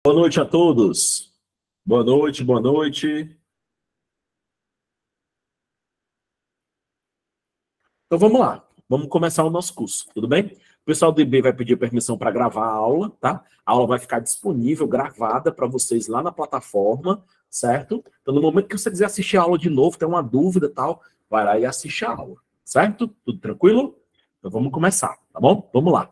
Boa noite a todos. Boa noite, boa noite. Então vamos lá. Vamos começar o nosso curso, tudo bem? O pessoal do IB vai pedir permissão para gravar a aula, tá? A aula vai ficar disponível, gravada para vocês lá na plataforma, certo? Então no momento que você quiser assistir a aula de novo, tem uma dúvida e tal, vai lá e assiste a aula, certo? Tudo tranquilo? Então vamos começar, tá bom? Vamos lá.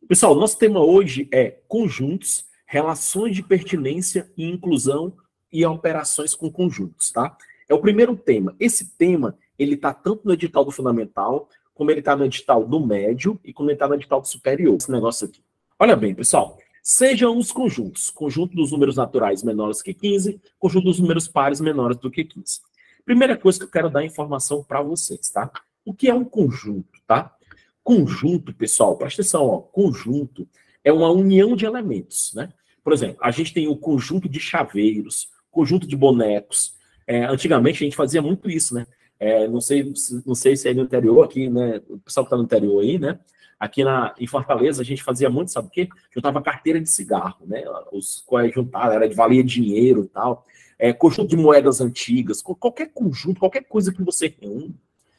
Pessoal, nosso tema hoje é conjuntos, relações de pertinência e inclusão e operações com conjuntos, tá? É o primeiro tema. Esse tema, ele tá tanto no edital do fundamental, como ele tá no edital do médio e como ele tá no edital do superior, esse negócio aqui. Olha bem, pessoal, sejam os conjuntos. Conjunto dos números naturais menores que 15, conjunto dos números pares menores do que 15. Primeira coisa que eu quero dar informação para vocês, tá? O que é um conjunto, tá? Conjunto, pessoal, presta atenção, ó, conjunto é uma união de elementos, né? Por exemplo, a gente tem o conjunto de chaveiros, conjunto de bonecos. Antigamente a gente fazia muito isso, né? Não sei se é no interior aqui, né? O pessoal que está no interior aí, né? Aqui em Fortaleza a gente fazia muito, sabe o quê? Juntava carteira de cigarro, né? Os quais juntavam, era de valia dinheiro e tal. Conjunto de moedas antigas, qualquer conjunto, qualquer coisa que você reúne,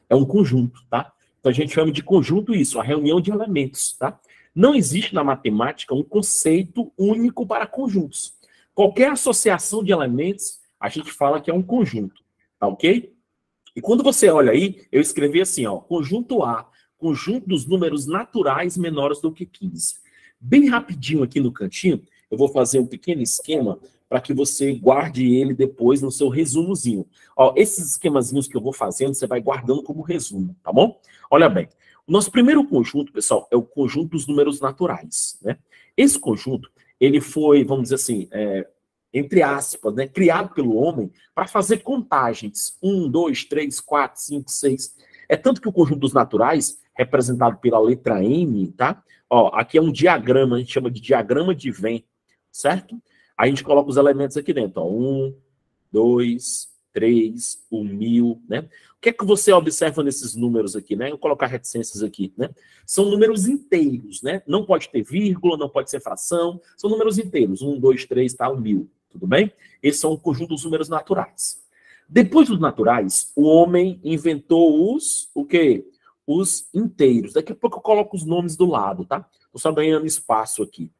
é um conjunto, tá? Então a gente chama de conjunto isso, a reunião de elementos, tá? Não existe na matemática um conceito único para conjuntos. Qualquer associação de elementos, a gente fala que é um conjunto, tá ok? E quando você olha aí, eu escrevi assim, ó, conjunto A, conjunto dos números naturais menores do que 15. Bem rapidinho aqui no cantinho, eu vou fazer um pequeno esquema para que você guarde ele depois no seu resumozinho. Ó, esses esquemazinhos que eu vou fazendo, você vai guardando como resumo, tá bom? Olha bem, o nosso primeiro conjunto, pessoal, é o conjunto dos números naturais, né? Esse conjunto, ele foi, vamos dizer assim, entre aspas, né, criado pelo homem para fazer contagens. 1, 2, 3, 4, 5, 6. É tanto que o conjunto dos naturais, representado pela letra M, tá? Ó, aqui é um diagrama, a gente chama de diagrama de Venn, certo? Aí a gente coloca os elementos aqui dentro, ó. 1, 2, 3, o 1000, né? O que é que você observa nesses números aqui, né? Eu vou colocar reticências aqui, né? São números inteiros, né? Não pode ter vírgula, não pode ser fração, são números inteiros. 1, 2, 3, tal, 1000, tudo bem? Esses são o conjunto dos números naturais. Depois dos naturais, o homem inventou o quê? Os inteiros. Daqui a pouco eu coloco os nomes do lado, tá? Estou só ganhando espaço aqui.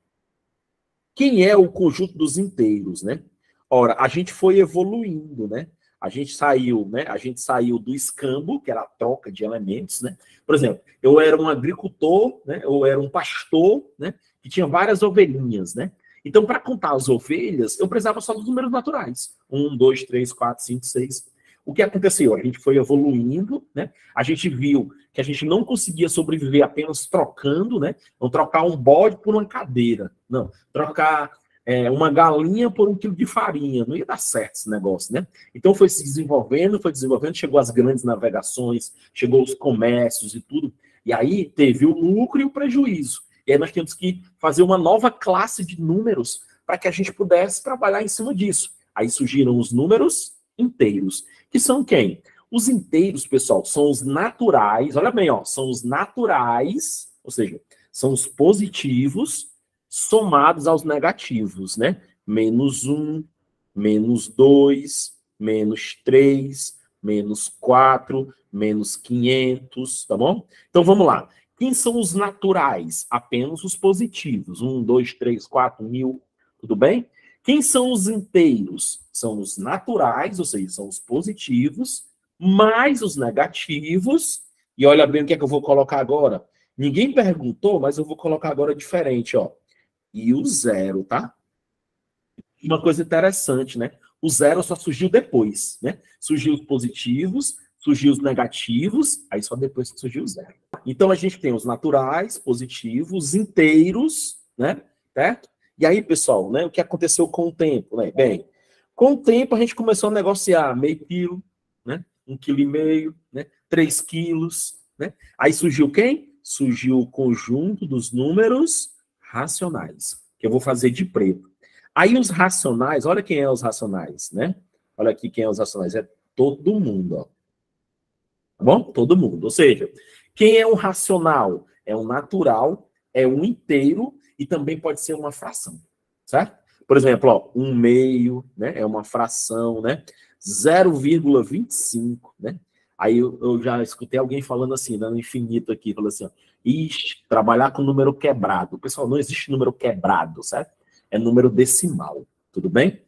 Quem é o conjunto dos inteiros, né? Ora, a gente foi evoluindo, né? A gente saiu, né? A gente saiu do escambo, que era a troca de elementos, né? Por exemplo, eu era um agricultor, né? Eu era um pastor, né? Que tinha várias ovelhinhas, né? Então, para contar as ovelhas, eu precisava só dos números naturais. 1, 2, 3, 4, 5, 6. O que aconteceu? A gente foi evoluindo, né? A gente viu que a gente não conseguia sobreviver apenas trocando, né? Não trocar um bode por uma cadeira. Não, trocar uma galinha por 1 quilo de farinha. Não ia dar certo esse negócio, né? Então foi se desenvolvendo, chegou as grandes navegações, chegou os comércios e tudo. E aí teve o lucro e o prejuízo. E aí nós temos que fazer uma nova classe de números para que a gente pudesse trabalhar em cima disso. Aí surgiram os números inteiros, que são quem? Os inteiros, pessoal, são os naturais, olha bem, ó, são os naturais, ou seja, são os positivos somados aos negativos, né? -1, -2, -3, -4, -500, tá bom? Então vamos lá. Quem são os naturais? Apenas os positivos. 1, 2, 3, 4, 1000, tudo bem? Quem são os inteiros? São os naturais, ou seja, são os positivos, mais os negativos. E olha bem o que é que eu vou colocar agora. Ninguém perguntou, mas eu vou colocar agora diferente, ó. E o zero, tá? Uma coisa interessante, né? O zero só surgiu depois, né? Surgiu os positivos, surgiu os negativos, aí só depois que surgiu o zero. Então a gente tem os naturais, positivos, inteiros, né? Certo? E aí, pessoal, né? O que aconteceu com o tempo, né? Bem, com o tempo a gente começou a negociar meio quilo, né? 1,5 kg, né? 3 quilos, né? Aí surgiu quem? Surgiu o conjunto dos números racionais, que eu vou fazer de preto. Aí os racionais, olha quem é os racionais, né? Olha aqui quem é os racionais, é todo mundo, ó. Tá bom? Todo mundo. Ou seja, quem é um racional? É um natural, é um inteiro e também pode ser uma fração. certo? Por exemplo, ó, 1/2, né? É uma fração, né? 0,25, né? Aí eu já escutei alguém falando assim, dando infinito aqui, falando assim, ó, ixi, trabalhar com número quebrado. Pessoal, não existe número quebrado, certo? É número decimal, tudo bem?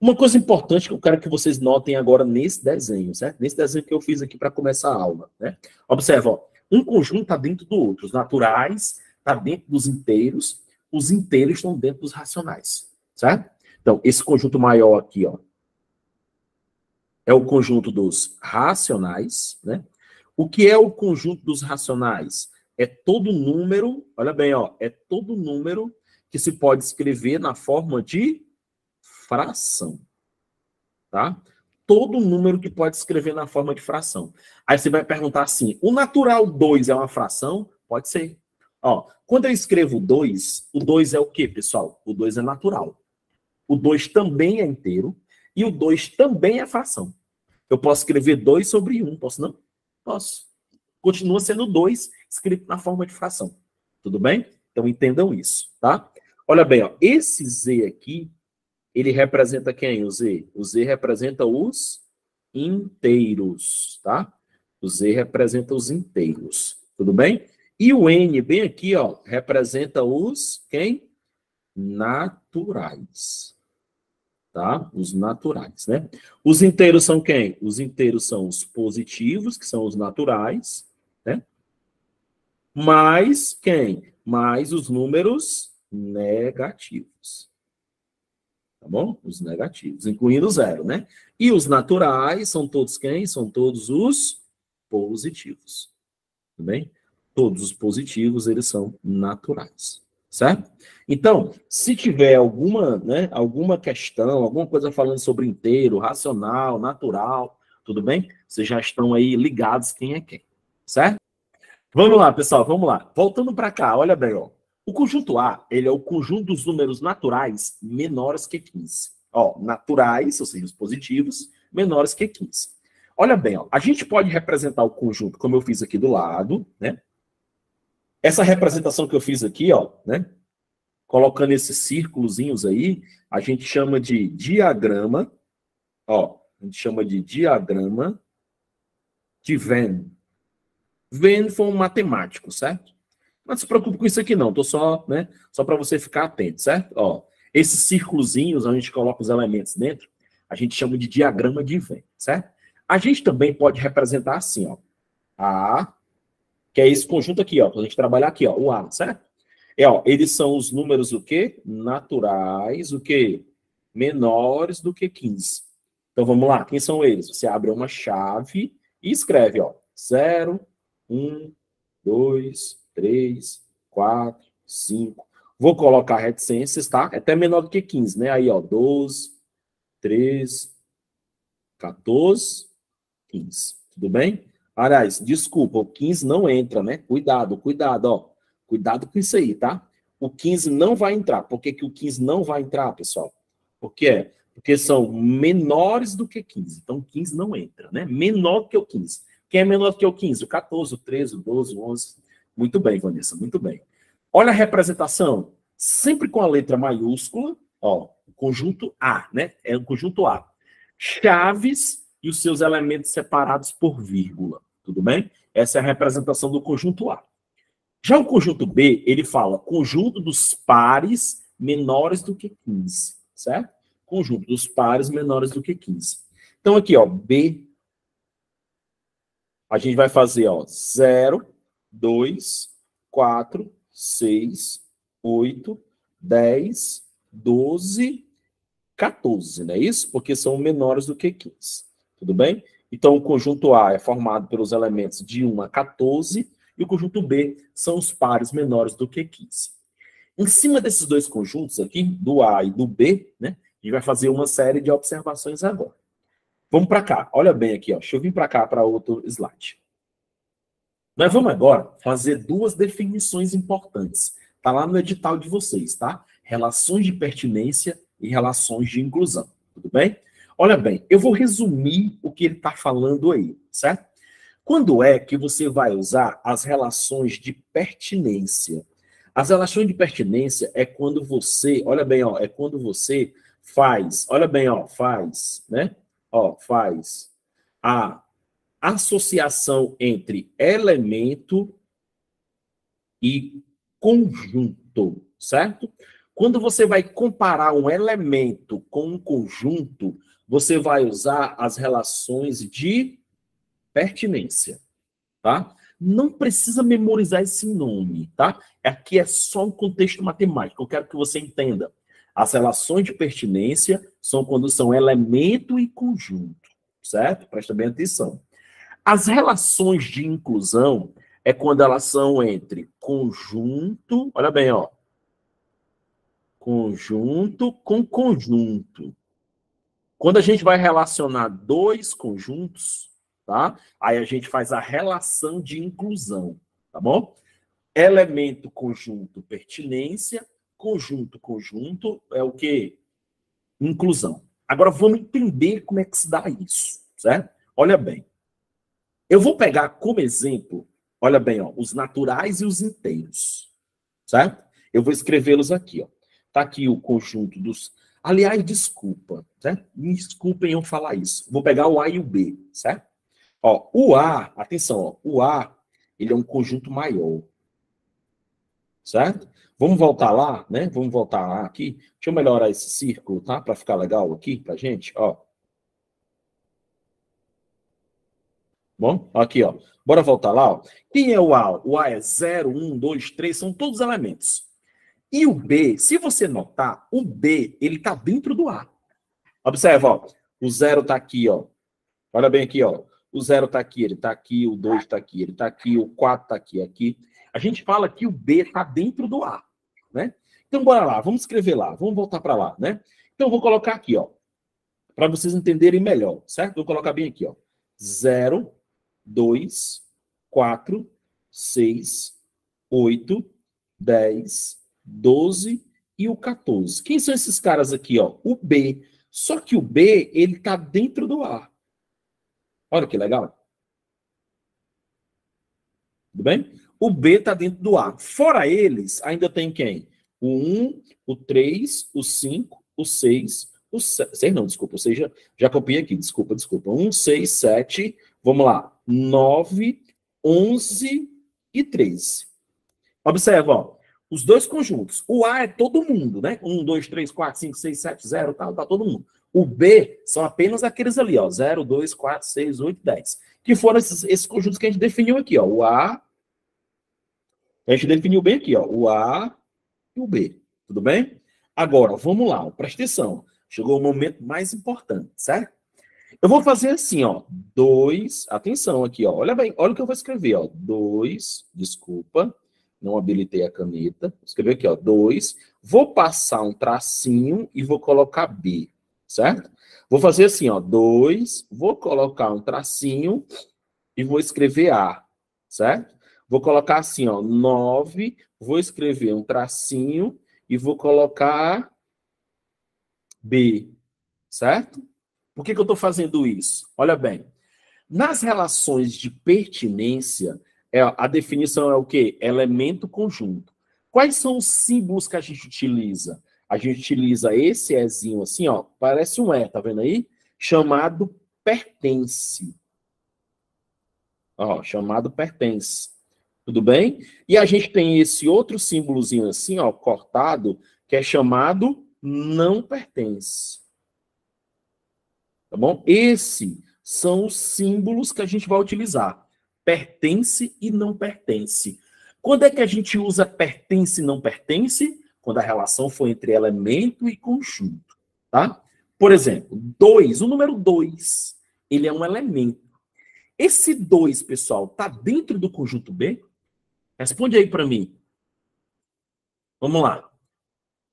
Uma coisa importante que eu quero que vocês notem agora nesse desenho, certo? Nesse desenho que eu fiz aqui para começar a aula, né? Observa, ó, um conjunto está dentro do outro. Os naturais está dentro dos inteiros, os inteiros estão dentro dos racionais, certo? Então, esse conjunto maior aqui, ó, é o conjunto dos racionais, né? O que é o conjunto dos racionais? É todo número, olha bem, ó, é todo número que se pode escrever na forma de fração, tá? Todo número que pode escrever na forma de fração. Aí você vai perguntar assim, o natural 2 é uma fração? Pode ser. Ó, quando eu escrevo 2, o 2 é o quê, pessoal? O 2 é natural. O 2 também é inteiro e o 2 também é fração. Eu posso escrever 2 sobre 1, posso não? Posso. Continua sendo 2 escrito na forma de fração. Tudo bem? Então entendam isso, tá? Olha bem, ó, esse Z aqui, ele representa quem, o Z? O Z representa os inteiros, tá? O Z representa os inteiros, tudo bem? E o N, bem aqui, ó, representa os, quem? Naturais, tá? Os naturais, né? Os inteiros são quem? Os inteiros são os positivos, que são os naturais, né? Mais quem? Mais os números negativos. Tá bom? Os negativos, incluindo o 0, né? E os naturais são todos quem? São todos os positivos. Tudo bem? Todos os positivos, eles são naturais. Certo? Então, se tiver alguma, né, alguma questão, alguma coisa falando sobre inteiro, racional, natural, tudo bem? Vocês já estão aí ligados quem é quem. Certo? Vamos lá, pessoal, vamos lá. Voltando para cá, olha bem, ó. O conjunto A, ele é o conjunto dos números naturais menores que 15. Ó, naturais, ou seja, os positivos, menores que 15. Olha bem, ó, a gente pode representar o conjunto, como eu fiz aqui do lado, né? Essa representação que eu fiz aqui, ó, né? Colocando esses círculozinhos aí, a gente chama de diagrama, ó, a gente chama de diagrama de Venn. Venn foi um matemático, certo? Não se preocupe com isso aqui não, tô só, né, só para você ficar atento, certo? Ó, esses círculozinhos, a gente coloca os elementos dentro, a gente chama de diagrama de Venn, certo? A gente também pode representar assim, ó, A, que é esse conjunto aqui, ó, pra gente trabalhar aqui, ó, o A, certo? É, ó, eles são os números o quê? Naturais, o quê? Menores do que 15. Então vamos lá, quem são eles? Você abre uma chave e escreve, ó, 0, 1, 2, 3, 4, 5. Vou colocar reticências, tá? É até menor do que 15, né? Aí, ó, 12, 13, 14, 15. Tudo bem? Aliás, desculpa, o 15 não entra, né? Cuidado, cuidado, ó. Cuidado com isso aí, tá? O 15 não vai entrar. Por que que o 15 não vai entrar, pessoal? Por quê? Porque são menores do que 15. Então, 15 não entra, né? Menor que o 15. Quem é menor que o 15? O 14, o 13, o 12, o 11. Muito bem, Vanessa, muito bem. Olha a representação. Sempre com a letra maiúscula, ó, conjunto A, né? É o conjunto A. Chaves e os seus elementos separados por vírgula. Tudo bem? Essa é a representação do conjunto A. Já o conjunto B, ele fala conjunto dos pares menores do que 15, certo? Conjunto dos pares menores do que 15. Então, aqui, ó, B, a gente vai fazer, ó, 0, 2, 4, 6, 8, 10, 12, 14, não é isso? Porque são menores do que 15. Tudo bem? Então, o conjunto A é formado pelos elementos de 1 a 14 e o conjunto B são os pares menores do que 15. Em cima desses dois conjuntos aqui, do A e do B, né, a gente vai fazer uma série de observações agora. Vamos para cá. Olha bem aqui, ó. Deixa eu vir para cá para outro slide. Nós vamos agora fazer duas definições importantes. Está lá no edital de vocês, tá? Relações de pertinência e relações de inclusão. Tudo bem? Olha bem, eu vou resumir o que ele está falando aí, certo? Quando é que você vai usar as relações de pertinência? As relações de pertinência é quando você, olha bem, ó, é quando você faz, olha bem, ó, faz, né? Ó, faz a associação entre elemento e conjunto, certo? Quando você vai comparar um elemento com um conjunto, você vai usar as relações de pertinência, tá? Não precisa memorizar esse nome, tá? Aqui é só um contexto matemático. Eu quero que você entenda. As relações de pertinência são quando são elemento e conjunto, certo? Presta bem atenção. As relações de inclusão é quando elas são entre conjunto, olha bem, ó, conjunto com conjunto. Quando a gente vai relacionar dois conjuntos, tá? Aí a gente faz a relação de inclusão, tá bom? Elemento, conjunto, pertinência, conjunto, conjunto é o quê? Inclusão. Agora vamos entender como é que se dá isso, certo? Olha bem. Eu vou pegar como exemplo, olha bem, ó, os naturais e os inteiros, certo? Eu vou escrevê-los aqui, ó. Tá aqui o conjunto dos... Aliás, desculpa, certo? Me desculpem eu falar isso. Vou pegar o A e o B, certo? Ó, o A, atenção, ó, o A, ele é um conjunto maior, certo? Vamos voltar lá, né? Vamos voltar lá aqui. Deixa eu melhorar esse círculo, tá? Para ficar legal aqui pra gente, ó. Bom, aqui, ó. Bora voltar lá, ó. Quem é o A? O A é 0, 1, 2, 3, são todos elementos. E o B, se você notar, o B, ele tá dentro do A. Observa, ó. O 0 tá aqui, ó. Olha bem aqui, ó. O 0 tá aqui, ele tá aqui, o 2 tá aqui, ele tá aqui, o 4 tá aqui, aqui. A gente fala que o B tá dentro do A, né? Então, bora lá, vamos escrever lá, vamos voltar para lá, né? Então, eu vou colocar aqui, ó, para vocês entenderem melhor, certo? Vou colocar bem aqui, ó. 0, 2, 4, 6, 8, 10, 12 e o 14. Quem são esses caras aqui, ó? O B. Só que o B, ele tá dentro do A. Olha que legal. Tudo bem? O B está dentro do A. Fora eles, ainda tem quem? O 1, o 3, o 5, o 6, o 7. 6 não, desculpa. Ou seja, já copiei aqui. Desculpa. 1, 6, 7. Vamos lá. 9, 11 e 13. Observa, ó. Os dois conjuntos. O A é todo mundo, né? 1, 2, 3, 4, 5, 6, 7, 0, tá todo mundo. O B são apenas aqueles ali, ó. 0, 2, 4, 6, 8, 10. Que foram esses conjuntos que a gente definiu aqui, ó. O A, a gente definiu bem aqui, ó. O A e o B. Tudo bem? Agora, vamos lá, ó, presta atenção. Chegou o momento mais importante, certo? Eu vou fazer assim, ó. 2, atenção aqui, ó. Olha bem, olha o que eu vou escrever, ó. 2, desculpa, não habilitei a caneta. Vou escrever aqui, ó. 2. Vou passar um tracinho e vou colocar B, certo? Vou fazer assim, ó. 2, vou colocar um tracinho e vou escrever A, certo? Vou colocar assim, ó. 9, vou escrever um tracinho e vou colocar B, certo? Por que eu estou fazendo isso? Olha bem. Nas relações de pertinência, a definição é o quê? Elemento conjunto. Quais são os símbolos que a gente utiliza? A gente utiliza esse Ezinho assim, ó, parece um E, tá vendo aí? Chamado pertence. Ó, chamado pertence. Tudo bem? E a gente tem esse outro símbolozinho assim, ó, cortado, que é chamado não pertence. Tá bom? Esses são os símbolos que a gente vai utilizar. Pertence e não pertence. Quando é que a gente usa pertence e não pertence? Quando a relação for entre elemento e conjunto. Tá? Por exemplo, 2, o número 2, ele é um elemento. Esse 2, pessoal, está dentro do conjunto B? Responde aí para mim. Vamos lá.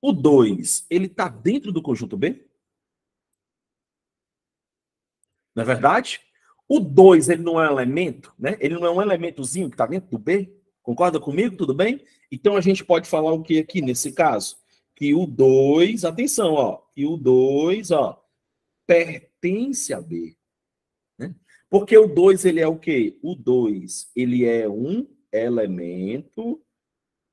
O 2, ele está dentro do conjunto B? Não é verdade? O 2, ele não é um elemento, né? Ele não é um elementozinho que está dentro do B? Concorda comigo? Tudo bem? Então a gente pode falar o que aqui nesse caso? Que o 2, atenção, ó, que o 2, ó, pertence a B. Né? Porque o 2, ele é o quê? O 2, ele é um elemento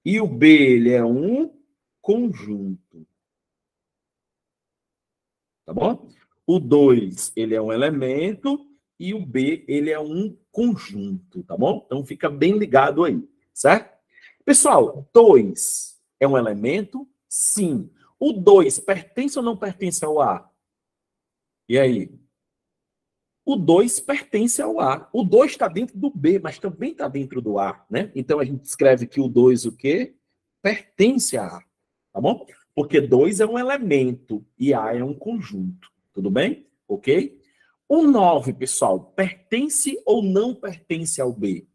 E o B, ele é um conjunto. Tá bom? O 2, ele é um elemento. E o B, ele é um conjunto. Tá bom? Então, fica bem ligado aí. Certo? Pessoal, 2 é um elemento? Sim. O 2 pertence ou não pertence ao A? E aí? O 2 pertence ao A. O 2 está dentro do B, mas também está dentro do A, né? Então, a gente escreve que o 2 o quê? Pertence a A, tá bom? Porque 2 é um elemento e A é um conjunto, tudo bem? Ok? O 9, pessoal, pertence ou não pertence ao B?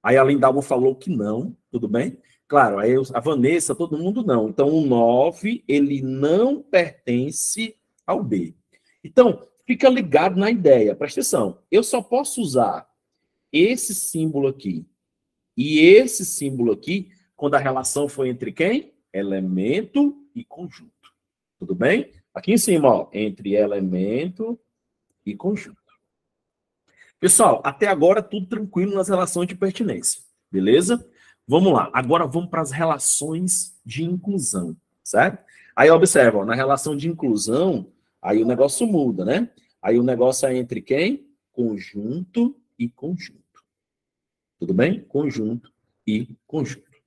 Aí a Lindalva falou que não, tudo bem? Claro, aí a Vanessa, todo mundo não. Então, o 9, ele não pertence ao B. Então, fica ligado na ideia, presta atenção. Eu só posso usar esse símbolo aqui e esse símbolo aqui quando a relação foi entre quem? Elemento e conjunto. Tudo bem? Aqui em cima, ó, entre elemento e conjunto. Pessoal, até agora tudo tranquilo nas relações de pertinência, beleza? Vamos lá, agora vamos para as relações de inclusão, certo? Aí observa, ó, na relação de inclusão, aí o negócio muda, né? Aí o negócio é entre quem? Conjunto e conjunto. Tudo bem? Conjunto e conjunto,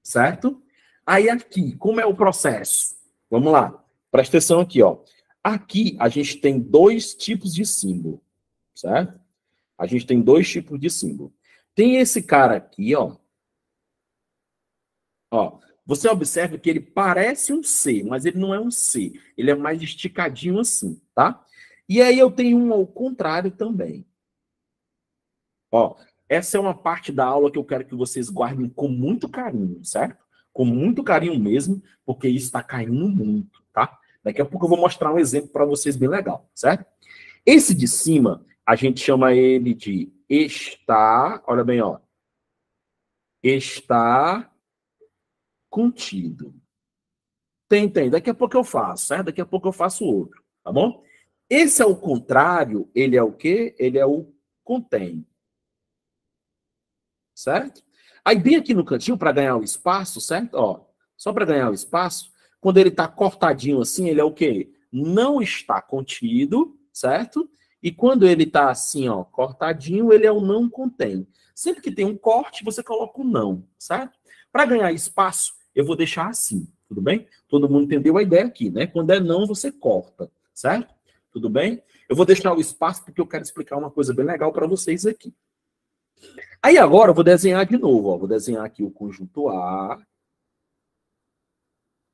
certo? Aí aqui, como é o processo? Vamos lá, presta atenção aqui, ó. Aqui a gente tem dois tipos de símbolo, certo? A gente tem dois tipos de símbolo. Tem esse cara aqui, ó. Ó, você observa que ele parece um C, mas ele não é um C. Ele é mais esticadinho assim, tá? E aí eu tenho um ao contrário também. Ó, essa é uma parte da aula que eu quero que vocês guardem com muito carinho, certo? Com muito carinho mesmo, porque isso está caindo muito, tá? Daqui a pouco eu vou mostrar um exemplo para vocês bem legal, certo? Esse de cima, a gente chama ele de está, olha bem, ó. Está contido. Tem. Daqui a pouco eu faço, certo? Daqui a pouco eu faço outro, tá bom? Esse é o contrário, ele é o quê? Ele é o contém. Certo? Aí bem aqui no cantinho, para ganhar o espaço, certo? Ó, só para ganhar o espaço, quando ele está cortadinho assim, ele é o quê? Não está contido, certo? E quando ele está assim, ó, cortadinho, ele é o não contém. Sempre que tem um corte, você coloca o não, certo? Para ganhar espaço, eu vou deixar assim, tudo bem? Todo mundo entendeu a ideia aqui, né? Quando é não, você corta, certo? Tudo bem? Eu vou deixar o espaço porque eu quero explicar uma coisa bem legal para vocês aqui. Aí agora eu vou desenhar de novo, ó. Vou desenhar aqui o conjunto A,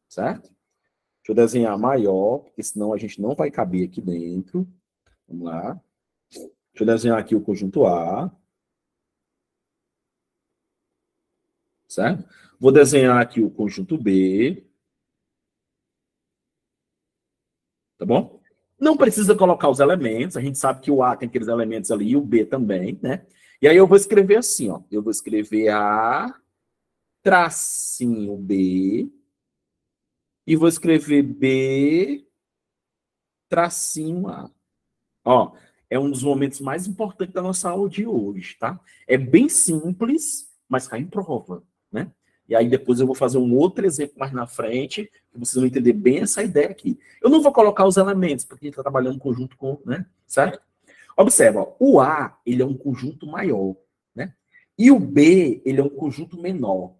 certo? Deixa eu desenhar maior, porque senão a gente não vai caber aqui dentro. Vamos lá. Deixa eu desenhar aqui o conjunto A. Certo? Vou desenhar aqui o conjunto B. Tá bom? Não precisa colocar os elementos, a gente sabe que o A tem aqueles elementos ali e o B também, né? E aí eu vou escrever assim, ó. Eu vou escrever A, tracinho B, e vou escrever B, tracinho A. Ó, é um dos momentos mais importantes da nossa aula de hoje, tá? É bem simples, mas cai em prova, né? E aí depois eu vou fazer um outro exemplo mais na frente, que vocês vão entender bem essa ideia aqui. Eu não vou colocar os elementos, porque a gente está trabalhando conjunto com, né? Certo? Observa, ó, o A, ele é um conjunto maior, né? E o B, ele é um conjunto menor.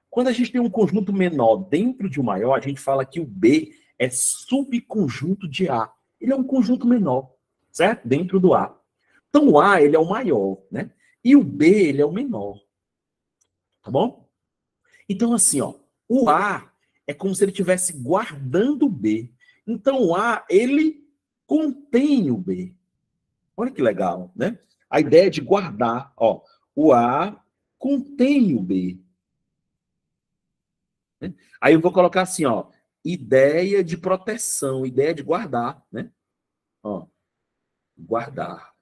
Quando a gente tem um conjunto menor dentro de um maior, a gente fala que o B é subconjunto de A. Ele é um conjunto menor, certo? Dentro do A. Então, o A, ele é o maior, né? E o B, ele é o menor. Tá bom? Então, assim, ó, o A é como se ele estivesse guardando o B. Então, o A, ele contém o B. Olha que legal, né? A ideia de guardar, ó, o A contém o B. Né? Aí eu vou colocar assim, ó, ideia de proteção, ideia de guardar, né? Ó, guardar.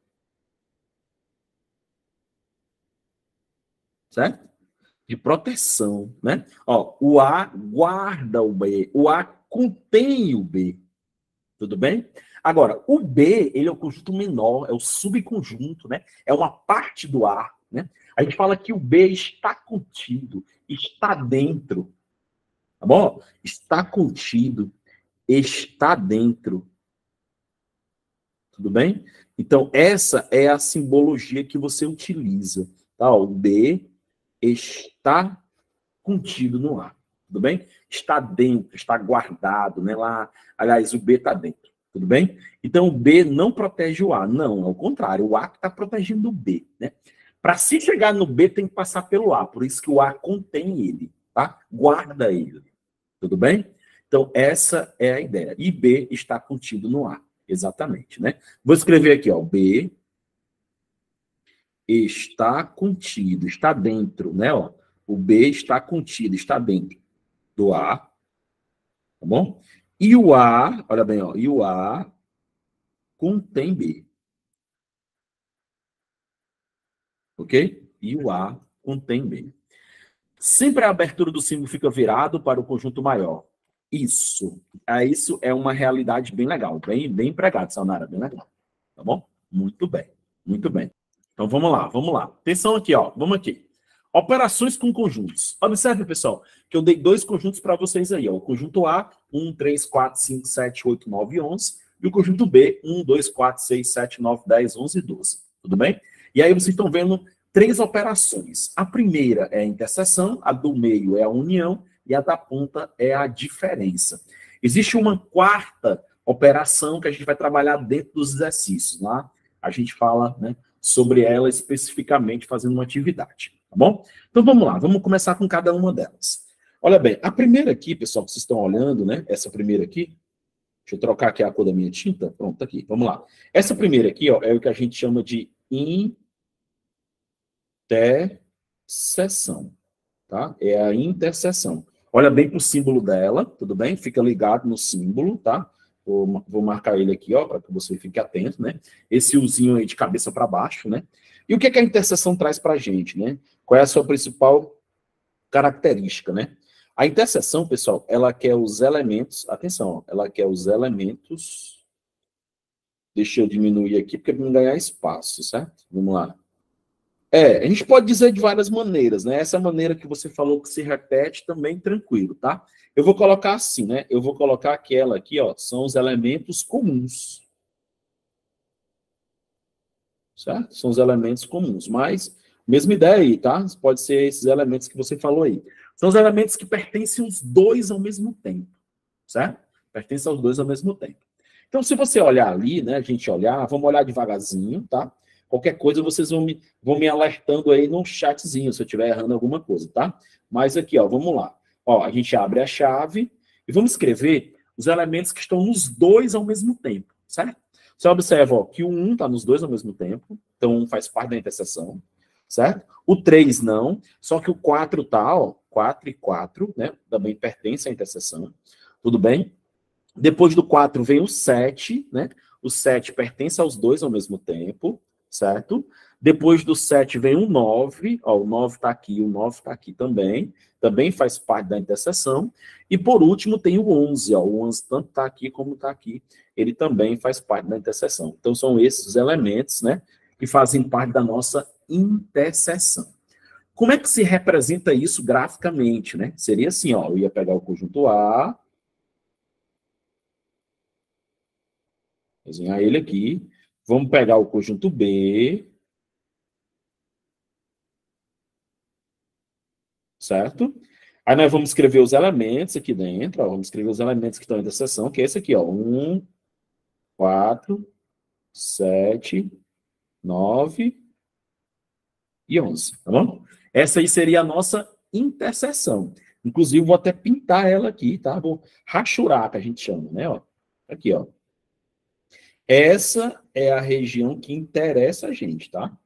Certo? De proteção, né? Ó, o A guarda o B, o A contém o B. Tudo bem? Agora, o B, ele é o conjunto menor, é o subconjunto, né? É uma parte do A, né? A gente fala que o B está contido, está dentro. Tá bom? Está contido, está dentro. Tudo bem? Então, essa é a simbologia que você utiliza. Tá? O B está contido no A. Tudo bem? Está dentro, está guardado, né? Lá, aliás, o B está dentro. Tudo bem? Então, o B não protege o A. Não, ao contrário. O A está protegendo o B, né? Para se chegar no B, tem que passar pelo A. Por isso que o A contém ele, tá? Guarda ele. Tudo bem? Então, essa é a ideia. E B está contido no A. Exatamente, né? Vou escrever aqui, ó. B está contido, está dentro, né? Ó. O B está contido, está dentro do A. Tá bom? E o A, olha bem, ó. E o A contém B. Ok? E o A contém B. Sempre a abertura do símbolo fica virado para o conjunto maior. Isso. Isso é uma realidade bem legal. Bem empregado, Sayonara. Bem legal. Tá bom? Muito bem. Muito bem. Então, vamos lá, vamos lá. Atenção aqui, ó. Vamos aqui. Operações com conjuntos. Observe, pessoal, que eu dei 2 conjuntos para vocês aí. Ó. O conjunto A, 1, 3, 4, 5, 7, 8, 9 e 11. E o conjunto B, 1, 2, 4, 6, 7, 9, 10, 11 e 12. Tudo bem? E aí vocês estão vendo 3 operações. A primeira é a interseção, a do meio é a união e a da ponta é a diferença. Existe uma quarta operação que a gente vai trabalhar dentro dos exercícios. Lá a gente fala, né, sobre ela especificamente fazendo uma atividade, tá bom? Então vamos lá, vamos começar com cada uma delas. Olha bem, a primeira aqui, pessoal, que vocês estão olhando, né? Essa primeira aqui, deixa eu trocar aqui a cor da minha tinta. Pronto, tá aqui, vamos lá. Essa primeira aqui, ó, é o que a gente chama de interseção, tá? É a interseção. Olha bem para o símbolo dela, tudo bem? Fica ligado no símbolo, tá? Vou marcar ele aqui, ó, para que você fique atento, né? Esse uzinho aí de cabeça para baixo, né? E o que é que a interseção traz para a gente, né? Qual é a sua principal característica, né? A interseção, pessoal, ela quer os elementos, atenção, ó, ela quer os elementos, deixa eu diminuir aqui, porque é para não ganhar espaço, certo? Vamos lá. A gente pode dizer de várias maneiras, né? Essa maneira que você falou que se repete também tranquilo, tá? Eu vou colocar assim, né? Eu vou colocar aquela aqui, ó, são os elementos comuns. Certo? São os elementos comuns, mas mesma ideia aí, tá? Pode ser esses elementos que você falou aí. São os elementos que pertencem os dois ao mesmo tempo, certo? Pertencem aos dois ao mesmo tempo. Então, se você olhar ali, né, a gente olhar, vamos olhar devagarzinho, tá? Qualquer coisa vocês vão me alertando aí no chatzinho, se eu estiver errando alguma coisa, tá? Mas aqui, ó, vamos lá. Ó, a gente abre a chave e vamos escrever os elementos que estão nos dois ao mesmo tempo, certo? Você observa, ó, que o 1 está nos dois ao mesmo tempo, então 1 faz parte da interseção, certo? O 3 não, só que o 4 tá, ó, 4 e 4, né? Também pertence à interseção, tudo bem? Depois do 4 vem o 7, né? O 7 pertence aos dois ao mesmo tempo, certo? Depois do 7 vem o 9, ó, o 9 está aqui, o 9 está aqui também faz parte da interseção. E por último tem o 11, ó, o 11 tanto está aqui como está aqui, ele também faz parte da interseção. Então são esses os elementos, né, que fazem parte da nossa interseção. Como é que se representa isso graficamente, né? Seria assim, ó, eu ia pegar o conjunto A, desenhar ele aqui, vamos pegar o conjunto B, certo? Aí nós vamos escrever os elementos aqui dentro, ó, vamos escrever os elementos que estão dentro da seção, que é esse aqui, ó, 1, 4, 7, 9 e 11, tá bom? Essa aí seria a nossa interseção. Inclusive, vou até pintar ela aqui, tá? Vou rachurar, que a gente chama, né? Ó, aqui, ó. Essa é a região que interessa a gente, tá?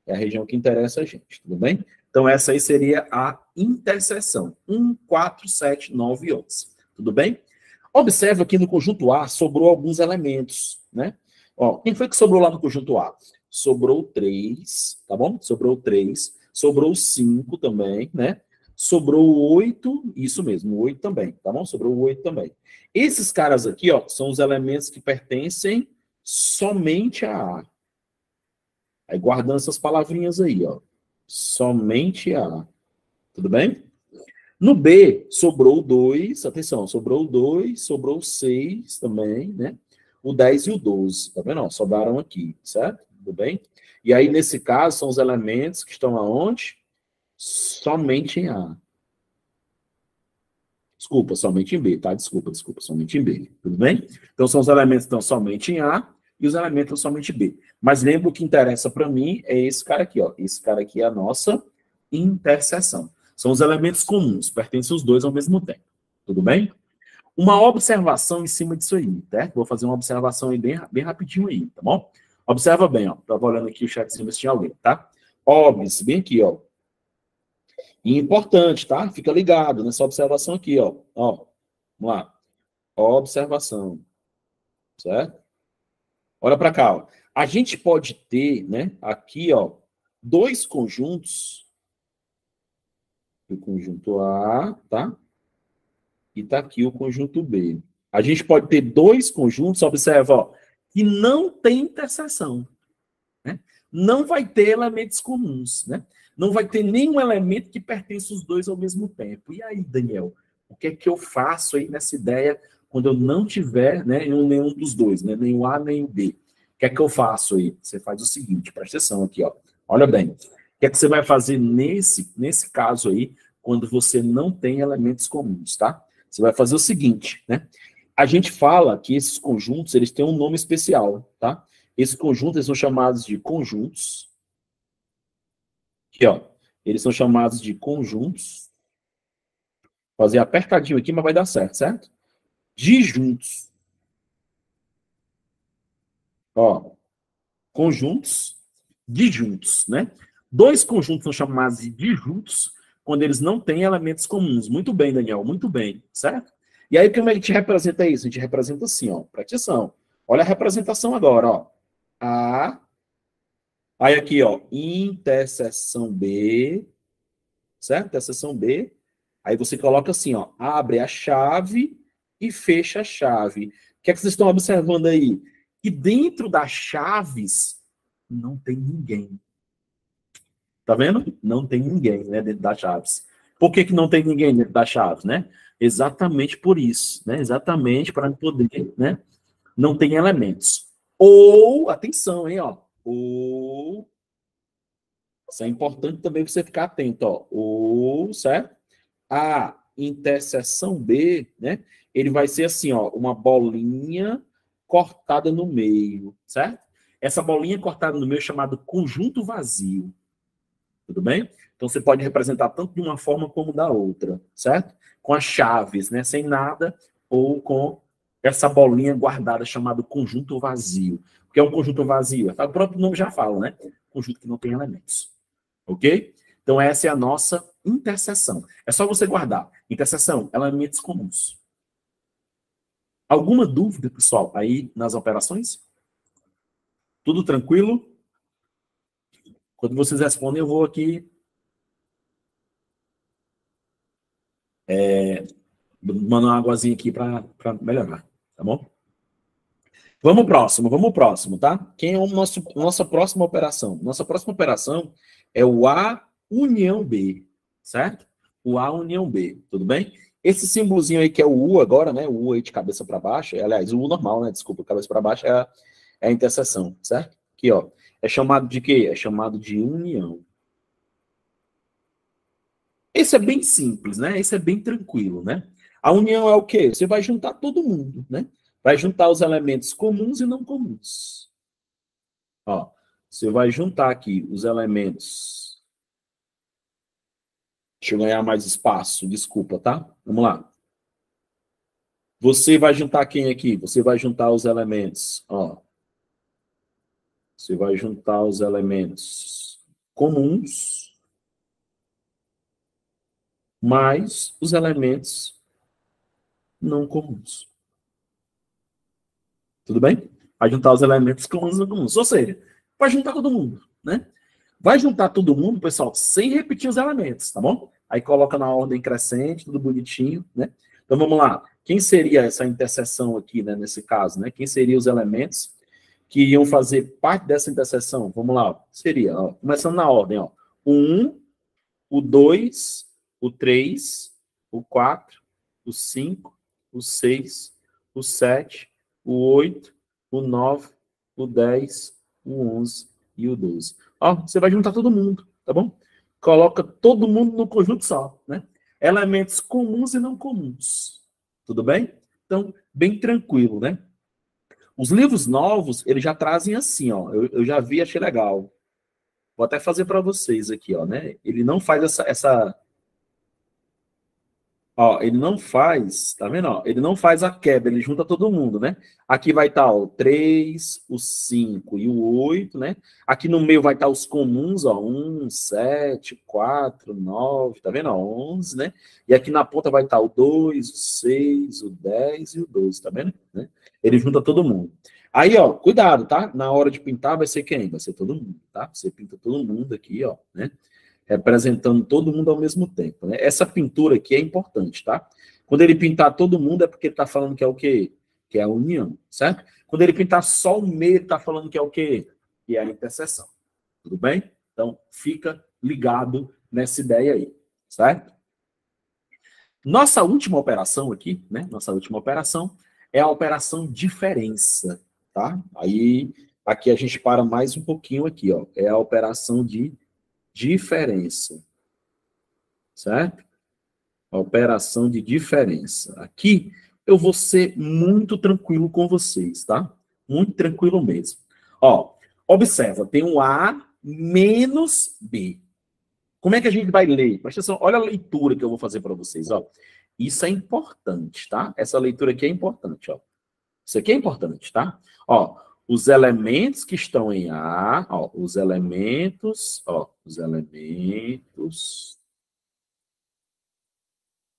É a região que interessa a gente, tudo bem? Então, essa aí seria a interseção. 1, 4, 7, 9 e 11. Tudo bem? Observa que no conjunto A sobrou alguns elementos, né? Ó, quem foi que sobrou lá no conjunto A? Sobrou 3, tá bom? Sobrou 3. Sobrou 5 também, né? Sobrou 8, isso mesmo, 8 também, tá bom? Sobrou 8 também. Esses caras aqui, ó, são os elementos que pertencem somente a A. Aí guardando essas palavrinhas aí, ó. Somente A. Tudo bem? No B, sobrou 2, atenção, sobrou 2, sobrou 6 também, né? O 10 e o 12, tá vendo? Ó, sobraram aqui, certo? Tudo bem? E aí, nesse caso, são os elementos que estão aonde? Somente em A. Desculpa, somente em B, tá? Desculpa, somente em B. Tudo bem? Então, são os elementos que estão somente em A e os elementos estão somente em B. Mas lembra, o que interessa para mim é esse cara aqui, ó. Esse cara aqui é a nossa interseção. São os elementos comuns, pertencem os dois ao mesmo tempo. Tudo bem? Uma observação em cima disso aí, certo? Vou fazer uma observação aí bem rapidinho aí, tá bom? Observa bem, ó. Estava olhando aqui o chatzinho, ver se tinha alguém, tá? Obs, bem aqui, ó. E importante, tá? Fica ligado nessa observação aqui, ó. Ó, vamos lá. Observação, certo? Olha para cá, ó. A gente pode ter, né, aqui, ó, dois conjuntos. O conjunto A, tá? E tá aqui o conjunto B. A gente pode ter dois conjuntos, observa, ó, que não tem interseção, né? Não vai ter elementos comuns, né? Não vai ter nenhum elemento que pertence os dois ao mesmo tempo. E aí, Daniel, o que é que eu faço aí nessa ideia quando eu não tiver, né, nenhum dos dois, né? Nem o A, nem o B? O que é que eu faço aí? Você faz o seguinte, presta atenção aqui, ó. Olha bem. O que é que você vai fazer nesse caso aí, quando você não tem elementos comuns, tá? Você vai fazer o seguinte, né? A gente fala que esses conjuntos, eles têm um nome especial, tá? Esses conjuntos, eles são chamados de conjuntos. Aqui, ó. Eles são chamados de conjuntos. Vou fazer apertadinho aqui, mas vai dar certo, certo? Disjuntos. Ó. Conjuntos disjuntos, né? Dois conjuntos são chamados de disjuntos quando eles não têm elementos comuns. Muito bem, Daniel, muito bem, certo? E aí, como a gente representa isso? A gente representa assim, ó. Presta atenção. Olha a representação agora, ó. A. Aí aqui, ó, interseção B, certo? Interseção B. Aí você coloca assim, ó, abre a chave e fecha a chave. O que é que vocês estão observando aí? Que dentro das chaves não tem ninguém. Tá vendo? Não tem ninguém, né, dentro das chaves. Por que não tem ninguém dentro das chaves, né? Exatamente por isso, né? Exatamente para poder, né? Não tem elementos. Ou, atenção, hein, ó. Ou, isso é importante também você ficar atento, ó. Ou, certo? A interseção B, né? Ele vai ser assim, ó, uma bolinha cortada no meio, certo? Essa bolinha cortada no meio é chamada conjunto vazio. Tudo bem? Então você pode representar tanto de uma forma como da outra, certo? Com as chaves, né? Sem nada, ou com essa bolinha guardada chamada conjunto vazio. O que é um conjunto vazio? O próprio nome já fala, né? Conjunto que não tem elementos. Ok? Então essa é a nossa interseção. É só você guardar. Interseção, elementos comuns. Alguma dúvida, pessoal, aí nas operações? Tudo tranquilo? Quando vocês respondem, eu vou aqui mandar uma águazinha aqui para melhorar, tá bom? Vamos próximo, tá? Quem é nossa próxima operação? Nossa próxima operação é o A união B, certo? O A união B, tudo bem? Esse símbolozinho aí que é o U agora, né? O U aí de cabeça para baixo, aliás, o U normal, né? Desculpa, cabeça para baixo é a interseção, certo? Aqui, ó. É chamado de quê? É chamado de união. Esse é bem simples, né? Esse é bem tranquilo, né? A união é o quê? Você vai juntar todo mundo, né? Vai juntar os elementos comuns e não comuns. Ó, você vai juntar aqui os elementos. Deixa eu ganhar mais espaço, desculpa, tá? Vamos lá. Você vai juntar quem aqui? Você vai juntar os elementos, ó. Você vai juntar os elementos comuns mais os elementos não comuns. Tudo bem? Vai juntar os elementos comuns e não comuns. Ou seja, vai juntar todo mundo, né? Vai juntar todo mundo, pessoal, sem repetir os elementos, tá bom? Aí coloca na ordem crescente, tudo bonitinho, né? Então vamos lá. Quem seria essa interseção aqui, né, nesse caso, né? Quem seriam os elementos que iam fazer parte dessa interseção? Vamos lá, ó. Seria, ó, começando na ordem, ó. O 1, o 2, o 3, o 4, o 5, o 6, o 7, o 8, o 9, o 10, o 11 e o 12. Ó, você vai juntar todo mundo, tá bom? Coloca todo mundo no conjunto só, né? Elementos comuns e não comuns. Tudo bem? Então, bem tranquilo, né? Os livros novos, eles já trazem assim, ó. Eu já vi, achei legal. Vou até fazer para vocês aqui, ó, né? Ele não faz ó, ele não faz, tá vendo? Ó? Ele não faz a quebra, ele junta todo mundo, né? Aqui vai estar o 3, o 5 e o 8, né? Aqui no meio vai estar os comuns, ó, 1, 7, 4, 9, tá vendo? Ó, 11, né? E aqui na ponta vai estar o 2, o 6, o 10 e o 12, tá vendo? Né? Ele junta todo mundo. Aí, ó, cuidado, tá? Na hora de pintar vai ser quem? Vai ser todo mundo, tá? Você pinta todo mundo aqui, ó, né? Representando todo mundo ao mesmo tempo, né? Essa pintura aqui é importante, tá? Quando ele pintar todo mundo é porque ele está falando que é o quê? Que é a união, certo? Quando ele pintar só o meio, ele está falando que é o quê? Que é a interseção. Tudo bem? Então, fica ligado nessa ideia aí, certo? Nossa última operação aqui, né? Nossa última operação é a operação diferença, tá? Aí, aqui a gente para mais um pouquinho aqui, ó. É a operação de diferença, certo? A operação de diferença. Aqui eu vou ser muito tranquilo com vocês, tá? Muito tranquilo mesmo. Ó, observa, tem um A menos B. Como é que a gente vai ler? Presta atenção, olha a leitura que eu vou fazer para vocês, ó. Isso é importante, tá? Essa leitura aqui é importante, ó. Isso aqui é importante, tá? Ó, os elementos que estão em A, ó, os elementos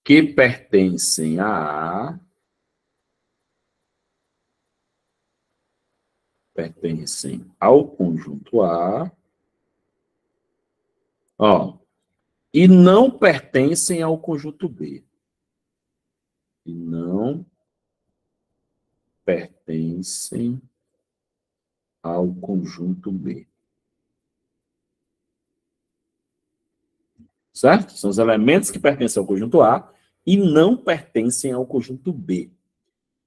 que pertencem a A, pertencem ao conjunto A, ó, e não pertencem ao conjunto B. E não pertencem ao conjunto B. Certo? São os elementos que pertencem ao conjunto A e não pertencem ao conjunto B.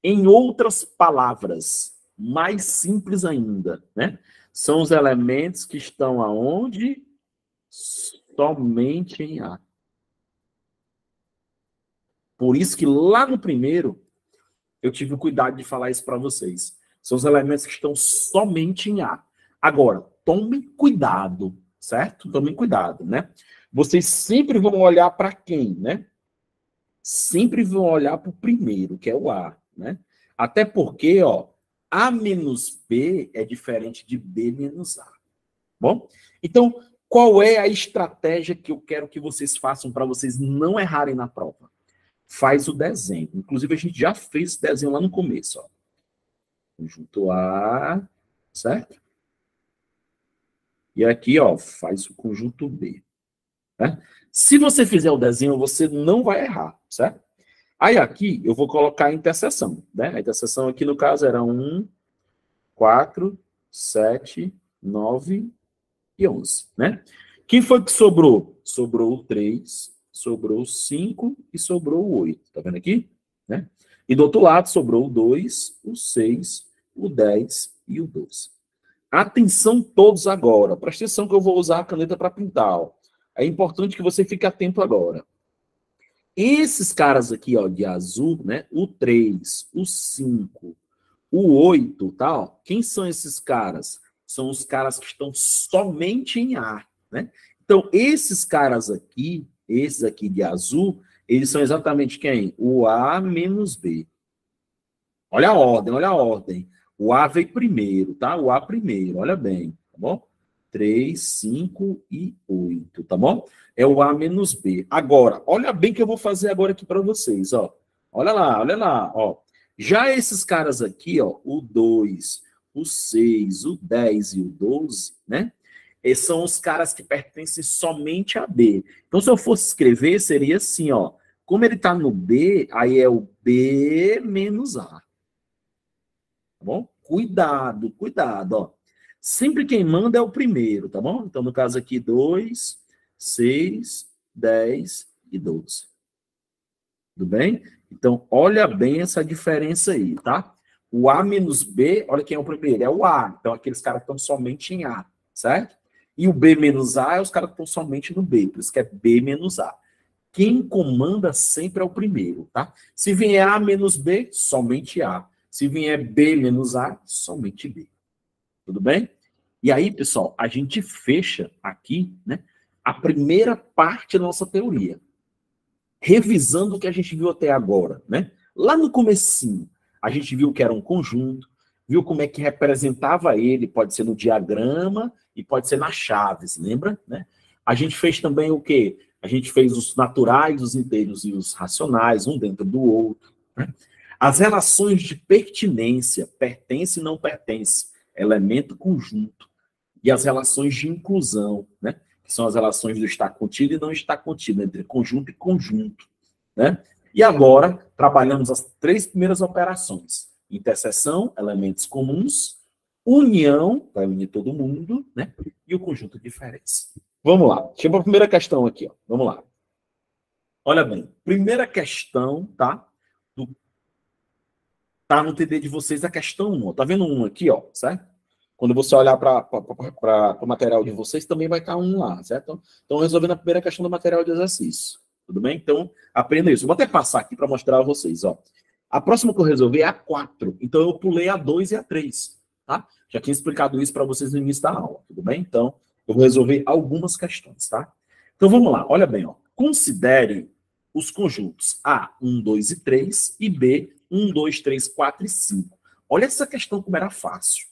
Em outras palavras, mais simples ainda, né? São os elementos que estão aonde? Somente em A. Por isso que lá no primeiro, eu tive o cuidado de falar isso para vocês. São os elementos que estão somente em A. Agora, tomem cuidado, certo? Tomem cuidado, né? Vocês sempre vão olhar para quem, né? Sempre vão olhar para o primeiro, que é o A, né? Até porque, ó, A menos B é diferente de B menos A. Bom? Então, qual é a estratégia que eu quero que vocês façam para vocês não errarem na prova? Faz o desenho. Inclusive, a gente já fez esse desenho lá no começo, ó. Conjunto A, certo? E aqui, ó, faz o conjunto B. Né? Se você fizer o desenho, você não vai errar, certo? Aí aqui eu vou colocar a interseção, né? A interseção aqui, no caso, era 1, 4, 7, 9 e 11, né? Quem foi que sobrou? Sobrou o 3, sobrou o 5 e sobrou o 8. Tá vendo aqui? Né? E do outro lado sobrou o 2, o 6, o 10 e o 12. Atenção todos agora. Presta atenção que eu vou usar a caneta para pintar. Ó. É importante que você fique atento agora. Esses caras aqui, ó, de azul, né? O 3, o 5, o 8, tá? Ó, quem são esses caras? São os caras que estão somente em A, né? Então, esses caras aqui, esses aqui de azul, eles são exatamente quem? O A menos B. Olha a ordem, olha a ordem. O A veio primeiro, tá? O A primeiro, olha bem, tá bom? 3, 5 e 8, tá bom? É o A menos B. Agora, olha bem que eu vou fazer agora aqui para vocês, ó. Olha lá, ó. Já esses caras aqui, ó, o 2, o 6, o 10 e o 12, né? Esses são os caras que pertencem somente a B. Então, se eu fosse escrever, seria assim, ó. Como ele tá no B, aí é o B menos A. Tá bom? Cuidado, cuidado, ó. Sempre quem manda é o primeiro, tá bom? Então, no caso aqui, 2, 6, 10 e 12. Tudo bem? Então, olha bem essa diferença aí, tá? O A menos B, olha quem é o primeiro, é o A. Então, aqueles caras que estão somente em A, certo? E o B menos A é os caras que estão somente no B, por isso que é B menos A. Quem comanda sempre é o primeiro, tá? Se vier A menos B, somente A. Se vier B menos A, somente B. Tudo bem? E aí, pessoal, a gente fecha aqui, né, a primeira parte da nossa teoria. Revisando o que a gente viu até agora, né? Lá no comecinho, a gente viu que era um conjunto, viu como é que representava ele, pode ser no diagrama e pode ser nas chaves, lembra? Né? A gente fez também o quê? A gente fez os naturais, os inteiros e os racionais, um dentro do outro. Né? As relações de pertinência, pertence e não pertence, elemento conjunto. E as relações de inclusão, né? Que são as relações do estar contido e não estar contido, entre conjunto e conjunto. Né? E agora, trabalhamos as 3 primeiras operações. Interseção, elementos comuns, união, vai unir todo mundo, né? E o conjunto de diferença. Vamos lá. Chega a primeira questão aqui, ó. Vamos lá. Olha bem, primeira questão, tá? Tá no TD de vocês a questão 1. Tá vendo um aqui, ó, certo? Quando você olhar para o material de vocês, também vai estar um lá, certo? Então, resolvendo a primeira questão do material de exercício. Tudo bem? Então, aprenda isso. Eu vou até passar aqui para mostrar a vocês, ó. A próxima que eu resolvi é a 4. Então, eu pulei a 2 e a 3, tá? Já tinha explicado isso para vocês no início da aula, tudo bem? Então, eu vou resolver algumas questões, tá? Então, vamos lá. Olha bem, ó. Considere os conjuntos A, 1, 2 e 3 e B, 1, 2, 3, 4 e 5. Olha essa questão como era fácil.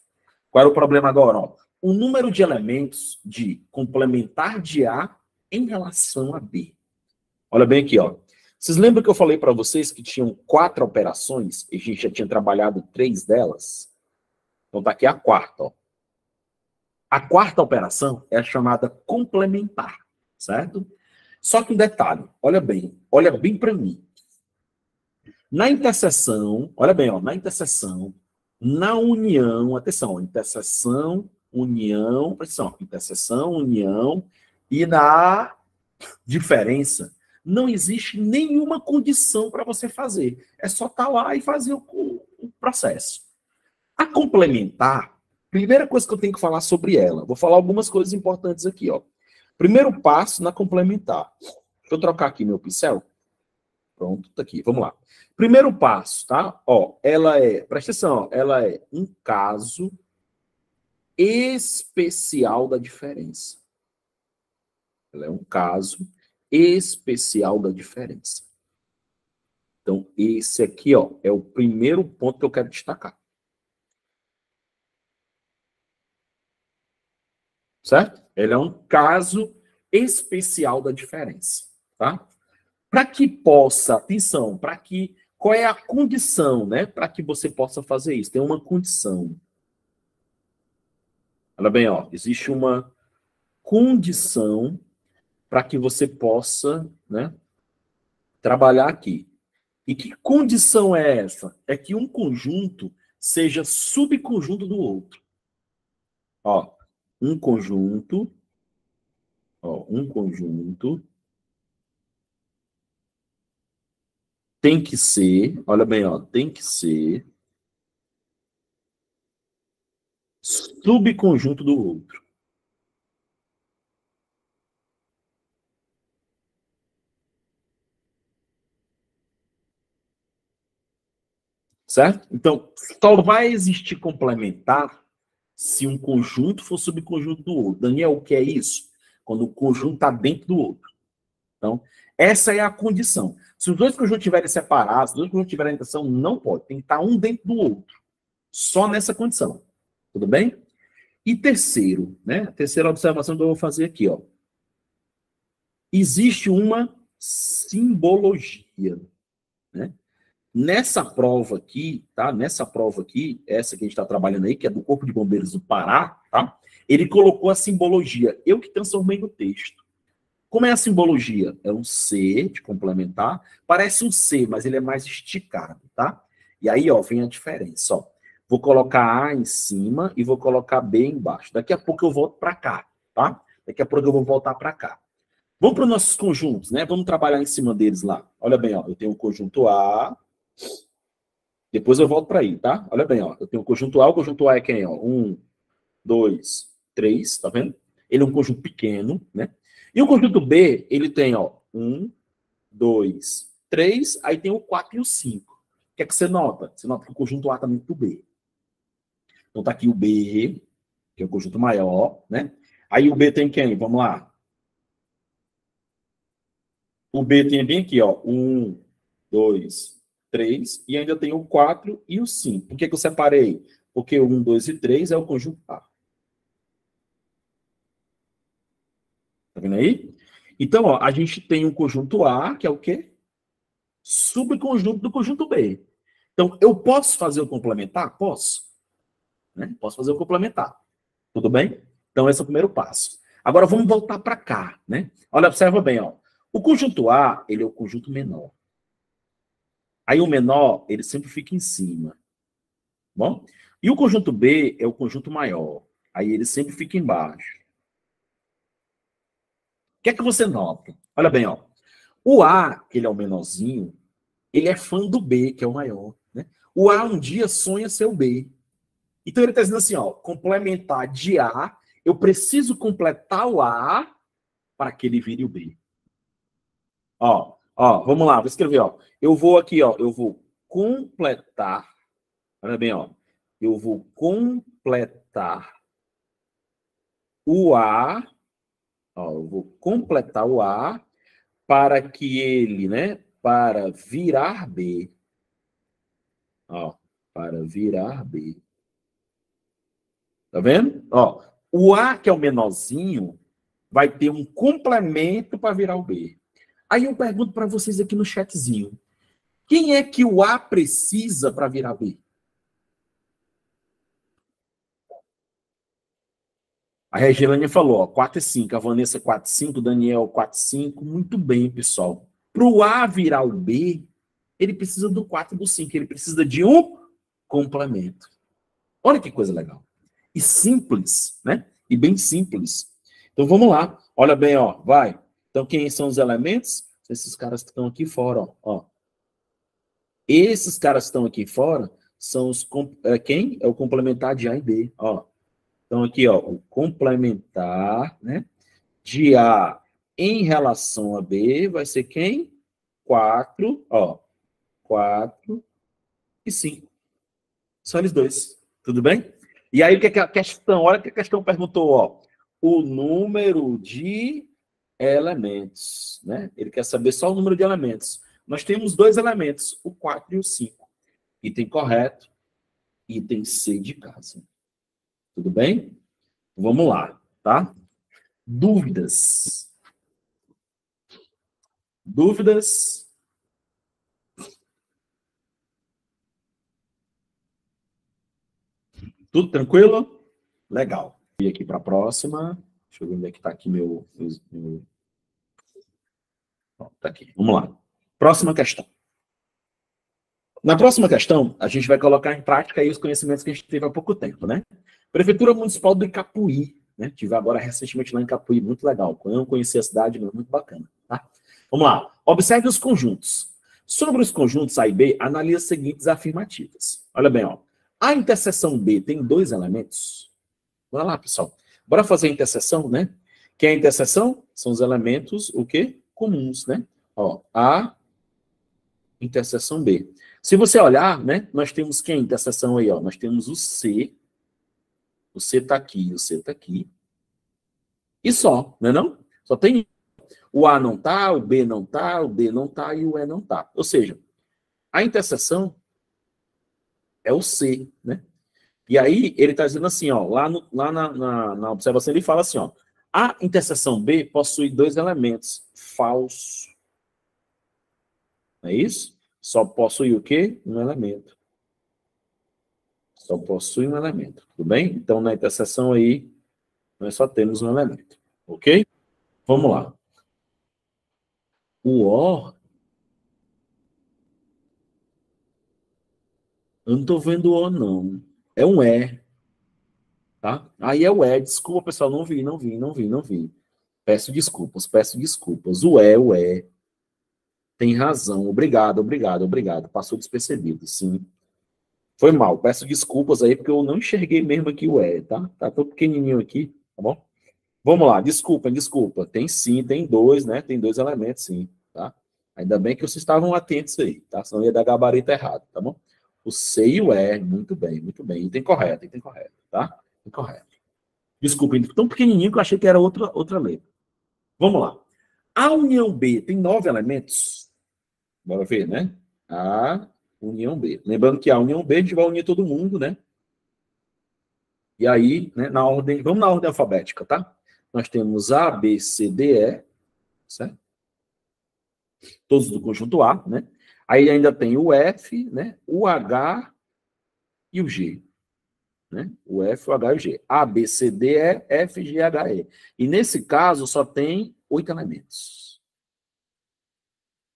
Qual era o problema agora? Ó? O número de elementos de complementar de A em relação a B. Olha bem aqui, ó. Vocês lembram que eu falei para vocês que tinham 4 operações e a gente já tinha trabalhado 3 delas? Então tá aqui a quarta, ó. A quarta operação é a chamada complementar, certo? Só que um detalhe, olha bem para mim. Na interseção, olha bem, ó, na interseção, na união, atenção, interseção, união, atenção, interseção, união, e na diferença, não existe nenhuma condição para você fazer. É só estar lá e fazer o processo. A complementar, primeira coisa que eu tenho que falar sobre ela, vou falar algumas coisas importantes aqui, ó. Primeiro passo na complementar. Deixa eu trocar aqui meu pincel. Pronto, tá aqui, vamos lá. Primeiro passo, tá? Ó, ela é, presta atenção, ó, ela é um caso especial da diferença. Ela é um caso especial da diferença. Então, esse aqui, ó, é o primeiro ponto que eu quero destacar. Certo? Ele é um caso especial da diferença, tá? Para que possa, atenção, para que, qual é a condição, né, para que você possa fazer isso? Tem uma condição. Olha bem, ó, existe uma condição para que você possa, né, trabalhar aqui. E que condição é essa? É que um conjunto seja subconjunto do outro. Ó, um conjunto tem que ser, olha bem, ó, tem que ser subconjunto do outro. Certo? Então, só vai existir complementar se um conjunto for subconjunto do outro. Daniel, o que é isso? Quando o conjunto está dentro do outro. Então, essa é a condição. Se os dois conjuntos estiverem separados, se os dois conjuntos tiverem intenção, não pode. Tem que estar um dentro do outro. Só nessa condição. Tudo bem? E terceiro, né? A terceira observação que eu vou fazer aqui, ó. Existe uma simbologia, né? Nessa prova aqui, tá? Nessa prova aqui, essa que a gente está trabalhando aí, que é do Corpo de Bombeiros do Pará, tá? Ele colocou a simbologia. Eu que transformei no texto. Como é a simbologia? É um C de complementar. Parece um C, mas ele é mais esticado, tá? E aí, ó, vem a diferença, ó. Vou colocar A em cima e vou colocar B embaixo. Daqui a pouco eu volto para cá, tá? Daqui a pouco eu vou voltar para cá. Vamos para os nossos conjuntos, né? Vamos trabalhar em cima deles lá. Olha bem, ó, eu tenho o conjunto A. Depois eu volto para aí, tá? Olha bem, ó, eu tenho o conjunto A. O conjunto A é quem, ó? 1, 2, 3, tá vendo? Ele é um conjunto pequeno, né? E o conjunto B, ele tem, ó, 1, 2, 3, aí tem o 4 e o 5. O que é que você nota? Você nota que o conjunto A está dentro do B. Então tá aqui o B, que é o conjunto maior, né? Aí o B tem quem? Vamos lá. O B tem bem aqui, ó, 1, 2, 3, e ainda tem o 4 e o 5. Por que que eu separei? Porque o 1, 2 e 3 é o conjunto A. Tá vendo aí? Então, ó, a gente tem um conjunto A, que é o quê? Subconjunto do conjunto B. Então, eu posso fazer o complementar? Posso. Né? Posso fazer o complementar. Tudo bem? Então, esse é o primeiro passo. Agora, vamos voltar para cá, né? Olha, observa bem, ó. O conjunto A, ele é o conjunto menor. Aí o menor, ele sempre fica em cima. Bom? E o conjunto B é o conjunto maior. Aí ele sempre fica embaixo. O que é que você nota? Olha bem, ó. O A, que ele é o menorzinho, ele é fã do B, que é o maior. Né? O A um dia sonha ser o B. Então ele está dizendo assim, ó, complementar de A, eu preciso completar o A para que ele vire o B. Ó, vamos lá, vou escrever, ó. Eu vou aqui, ó, eu vou completar, olha bem, ó, eu vou completar o A, ó, eu vou completar o A para que ele, né, para virar B. Ó, para virar B. Tá vendo? Ó, o A, que é o menorzinho, vai ter um complemento para virar o B. Aí eu pergunto para vocês aqui no chatzinho, quem é que o A precisa para virar B? A Regilane falou, ó, 4 e 5, a Vanessa 4 e 5, o Daniel 4 e 5. Muito bem, pessoal. Para o A virar o B, ele precisa do 4 e do 5, ele precisa de um complemento. Olha que coisa legal. E simples, né? E bem simples. Então vamos lá. Olha bem, ó, vai. Então quem são os elementos? Esses caras que estão aqui fora, ó. Esses caras que estão aqui fora são os quem? É o complementar de A e B, ó. Então aqui, ó, o complementar, né, de A em relação a B vai ser quem? 4, ó. 4 e 5. Só eles dois. Tudo bem? E aí o que é a questão? Olha o que a questão perguntou, ó. O número de elementos, né? Ele quer saber só o número de elementos. Nós temos dois elementos, o 4 e o 5. Item correto, item C de casa. Tudo bem? Vamos lá, tá? Dúvidas? Dúvidas? Tudo tranquilo? Legal. E aqui para a próxima. Deixa eu ver onde é que está aqui meu... Tá aqui. Vamos lá. Próxima questão. Na próxima questão, a gente vai colocar em prática aí os conhecimentos que a gente teve há pouco tempo, né? Prefeitura Municipal do Icapuí, né? Tive agora recentemente lá em Icapuí, muito legal. Eu não conheci a cidade, mas muito bacana, tá? Vamos lá. Observe os conjuntos. Sobre os conjuntos A e B, analise as seguintes afirmativas. Olha bem, ó. A interseção B tem dois elementos? Bora lá, pessoal. Bora fazer a interseção, né? Que é a interseção? São os elementos, o quê? Comuns, né? Ó, A, interseção B. Se você olhar, né? Nós temos quem? Interseção aí, ó. Nós temos o C. O C tá aqui, o C tá aqui. E só, não é não? Só tem o A não tá, o B não tá, o D não tá e o E não tá. Ou seja, a interseção é o C, né? E aí ele está dizendo assim, ó, lá na observação ele fala assim, ó, a interseção B possui dois elementos, falso. Não é isso? Só possui o quê? Um elemento. Só possui um elemento, tudo bem? Então na interseção aí nós só temos um elemento, ok? Vamos lá. O O, eu não estou vendo o O não. É um E, tá? Aí é o E, desculpa pessoal, não vi. Peço desculpas, peço desculpas. O é. Tem razão. Obrigado, obrigado, obrigado. Passou despercebido, sim. Foi mal. Peço desculpas aí, porque eu não enxerguei mesmo aqui o é, tá? Tá tão pequenininho aqui, tá bom? Vamos lá, desculpa, desculpa. Tem sim, tem dois, né? Tem dois elementos, sim, tá? Ainda bem que vocês estavam atentos aí, tá? Senão ia dar gabarito errado, tá bom? O C e o E, muito bem, muito bem. Item correto, tá? Item correto. Desculpa, tão pequenininho que eu achei que era outra letra. Vamos lá. A união B tem 9 elementos? Bora ver, né? A união B. Lembrando que a união B a gente vai unir todo mundo, né? E aí, né, na ordem, vamos na ordem alfabética, tá? Nós temos A, B, C, D, E, certo? Todos do conjunto A, né? Aí ainda tem o F, né? O H e o G, né? O F, o H e o G. A, B, C, D, E, F, G, H, E. E nesse caso só tem 8 elementos,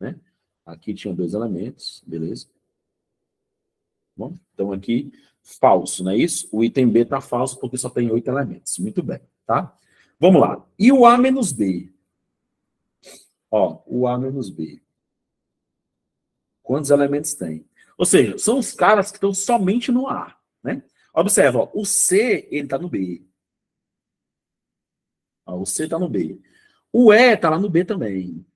né? Aqui tinha 2 elementos, beleza? Bom, então aqui falso, não é isso? O item B está falso porque só tem 8 elementos. Muito bem, tá? Vamos lá. E o A menos B? Ó, o A menos B. Quantos elementos tem? Ou seja, são os caras que estão somente no A, né? Observa, ó, o C, ele está no B. Ó, o C está no B. O E está lá no B também,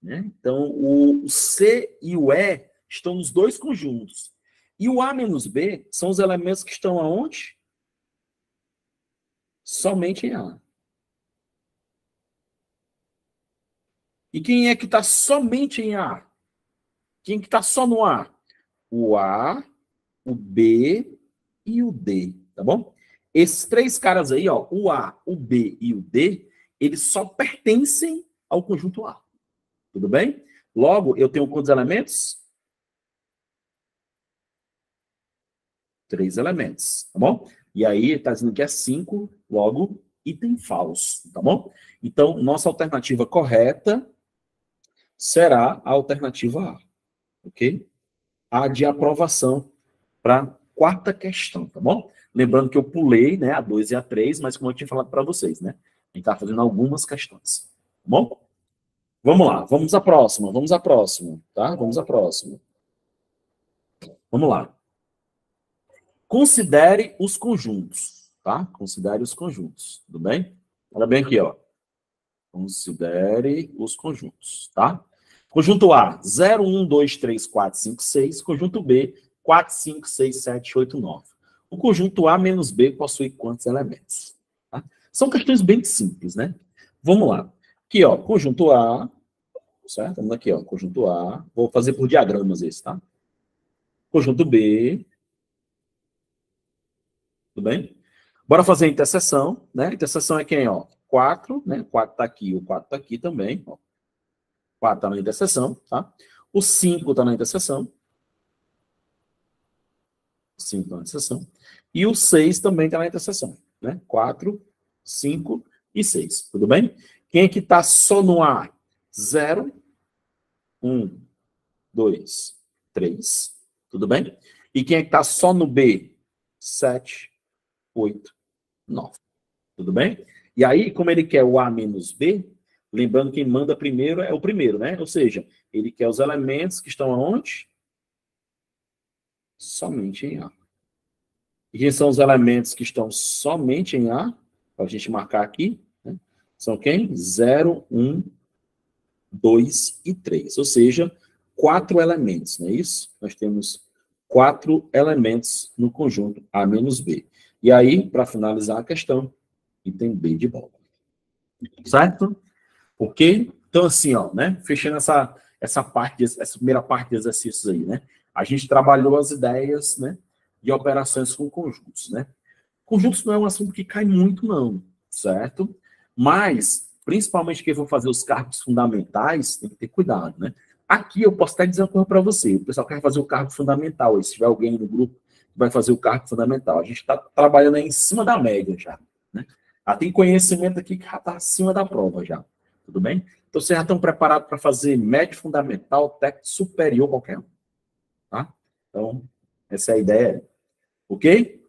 né? Então, o C e o E estão nos dois conjuntos. E o A menos B são os elementos que estão aonde? Somente em A. E quem é que está somente em A? Quem que está só no A? O A, o B e o D, tá bom? Esses 3 caras aí, ó, o A, o B e o D, eles só pertencem ao conjunto A. Tudo bem? Logo, eu tenho quantos elementos? 3 elementos, tá bom? E aí, está dizendo que é 5, logo, item falso, tá bom? Então, nossa alternativa correta será a alternativa A, ok? A de aprovação para a 4ª questão, tá bom? Lembrando que eu pulei, né, a 2 e a 3, mas como eu tinha falado para vocês, né? A gente está fazendo algumas questões, tá bom? Vamos lá, vamos à próxima, tá? Vamos à próxima. Vamos lá. Considere os conjuntos, tá? Considere os conjuntos, tudo bem? Olha bem aqui, ó. Considere os conjuntos, tá? Conjunto A, 0, 1, 2, 3, 4, 5, 6. Conjunto B, 4, 5, 6, 7, 8, 9. O conjunto A menos B possui quantos elementos? Tá? São questões bem simples, né? Vamos lá. Aqui, ó, conjunto A, certo? Vamos aqui, ó, conjunto A. Vou fazer por diagramas esse, tá? Conjunto B. Tudo bem? Bora fazer a interseção, né? A interseção é quem, ó? 4, né? 4 tá aqui, o 4 tá aqui também, ó. 4 tá na interseção, tá? O 5 tá na interseção. 5 tá na interseção. E o 6 também tá na interseção, né? 4, 5 e 6, tudo bem? Quem é que tá só no A? 0, 1, 2, 3, tudo bem? E quem é que tá só no B? 7, 8, 9, tudo bem? E aí, como ele quer o A menos B, lembrando que quem manda primeiro é o primeiro, né? Ou seja, ele quer os elementos que estão aonde? Somente em A. E quem são os elementos que estão somente em A? Para a gente marcar aqui, né? São quem? 0, 1, 2 e 3. Ou seja, 4 elementos, não é isso? Nós temos 4 elementos no conjunto A menos B. E aí, para finalizar a questão, item B de bola. Certo? Ok? Então, assim, ó, né? Fechando essa primeira parte de exercícios aí, né? A gente trabalhou as ideias, né? De operações com conjuntos, né? Conjuntos não é um assunto que cai muito, não, certo? Mas, principalmente quem for fazer os cargos fundamentais, tem que ter cuidado, né? Aqui eu posso até dizer uma coisa para você. O pessoal quer fazer o cargo fundamental. E se tiver alguém no grupo que vai fazer o cargo fundamental, a gente está trabalhando aí em cima da média já, né? Tem conhecimento aqui que já está acima da prova já. Tudo bem? Então, vocês já estão preparados para fazer médio fundamental, técnico superior, qualquer um. Tá? Então, essa é a ideia. Ok?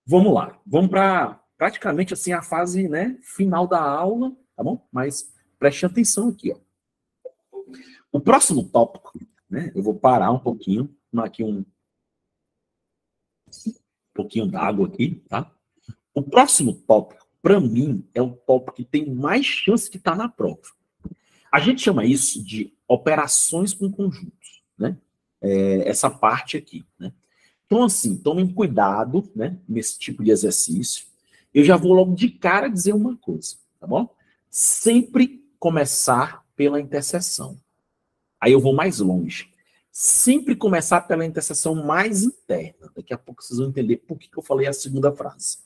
Vamos lá. Vamos para praticamente assim a fase, né, final da aula, tá bom? Mas preste atenção aqui, ó. O próximo tópico, né? Eu vou parar um pouquinho, tomar aqui um pouquinho d'água aqui, tá? O próximo tópico, para mim, é o tópico que tem mais chance de estar na prova. A gente chama isso de operações com conjuntos, né? Essa parte aqui, né? Então, assim, tomem cuidado, né, nesse tipo de exercício. Eu já vou logo de cara dizer uma coisa, tá bom? Sempre começar pela interseção. Aí eu vou mais longe. Sempre começar pela interseção mais interna. Daqui a pouco vocês vão entender por que eu falei a segunda frase.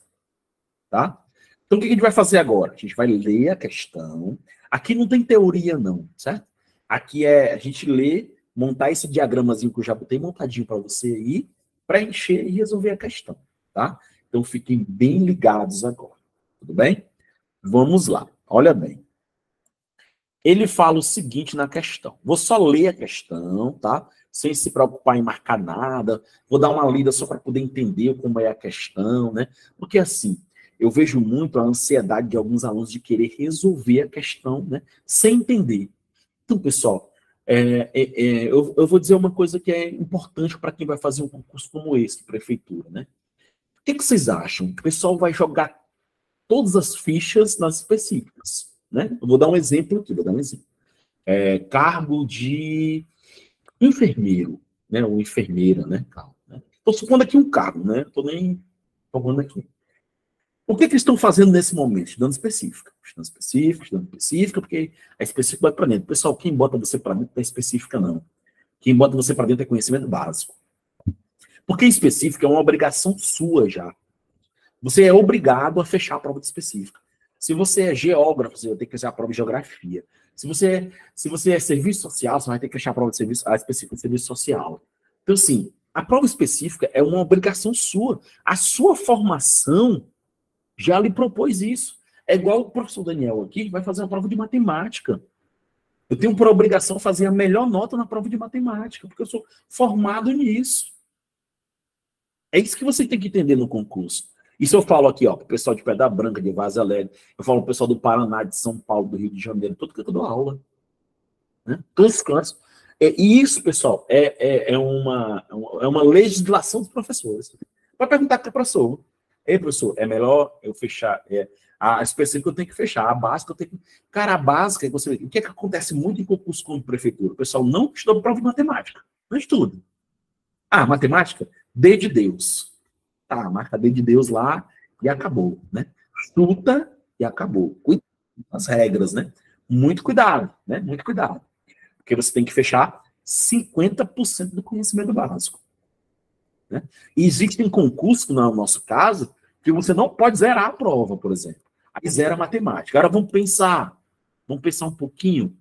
Tá? Então, o que a gente vai fazer agora? A gente vai ler a questão. Aqui não tem teoria, não, certo? Aqui é a gente ler, montar esse diagramazinho que eu já botei montadinho para você aí, preencher e resolver a questão, tá? Então, fiquem bem ligados agora. Tudo bem? Vamos lá. Olha bem. Ele fala o seguinte na questão. Vou só ler a questão, tá? Sem se preocupar em marcar nada. Vou dar uma lida só para poder entender como é a questão, né? Porque assim, eu vejo muito a ansiedade de alguns alunos de querer resolver a questão, né? Sem entender. Então, pessoal, eu vou dizer uma coisa que é importante para quem vai fazer um concurso como esse, de prefeitura, né? O que vocês acham? O pessoal vai jogar todas as fichas nas específicas, né? Eu vou dar um exemplo aqui, cargo de enfermeiro, né? Ou enfermeira, né? Estou supondo aqui um cargo, né? Estou nem falando aqui. O que eles estão fazendo nesse momento? Estudando específica. Estudando específica, porque a específica vai para dentro. Pessoal, quem bota você para dentro não é específica, não. Quem bota você para dentro é conhecimento básico. Porque específica é uma obrigação sua já. Você é obrigado a fechar a prova de específica. Se você é geógrafo, você vai ter que fazer a prova de geografia. Se você é serviço social, você vai ter que fechar a prova de serviço, a específica de serviço social. Então, assim, a prova específica é uma obrigação sua. A sua formação já lhe propôs isso. É igual o professor Daniel aqui, que vai fazer uma prova de matemática. Eu tenho por obrigação fazer a melhor nota na prova de matemática, porque eu sou formado nisso. É isso que você tem que entender no concurso. Isso eu falo aqui, ó, para o pessoal de Pedra Branca, de Vaza Alegre, eu falo para o pessoal do Paraná, de São Paulo, do Rio de Janeiro, todo que eu dou aula. Né? Todos os cantos. E isso, pessoal, é uma legislação dos professores. Vai perguntar para o professor. Ei, professor, é melhor eu fechar a específica eu tenho que fechar, a básica eu tenho que... Cara, a básica, o que é que acontece muito em concurso como prefeitura? O pessoal não estuda prova de matemática. Não estuda. Ah, matemática? D de Deus. Tá, marca D de Deus lá e acabou, né? Chuta e acabou. Cuidado com as regras, né? Muito cuidado, né? Muito cuidado. Porque você tem que fechar 50% do conhecimento básico. Né? E existem concursos, no nosso caso, que você não pode zerar a prova, por exemplo. Aí zera a matemática. Agora vamos pensar um pouquinho.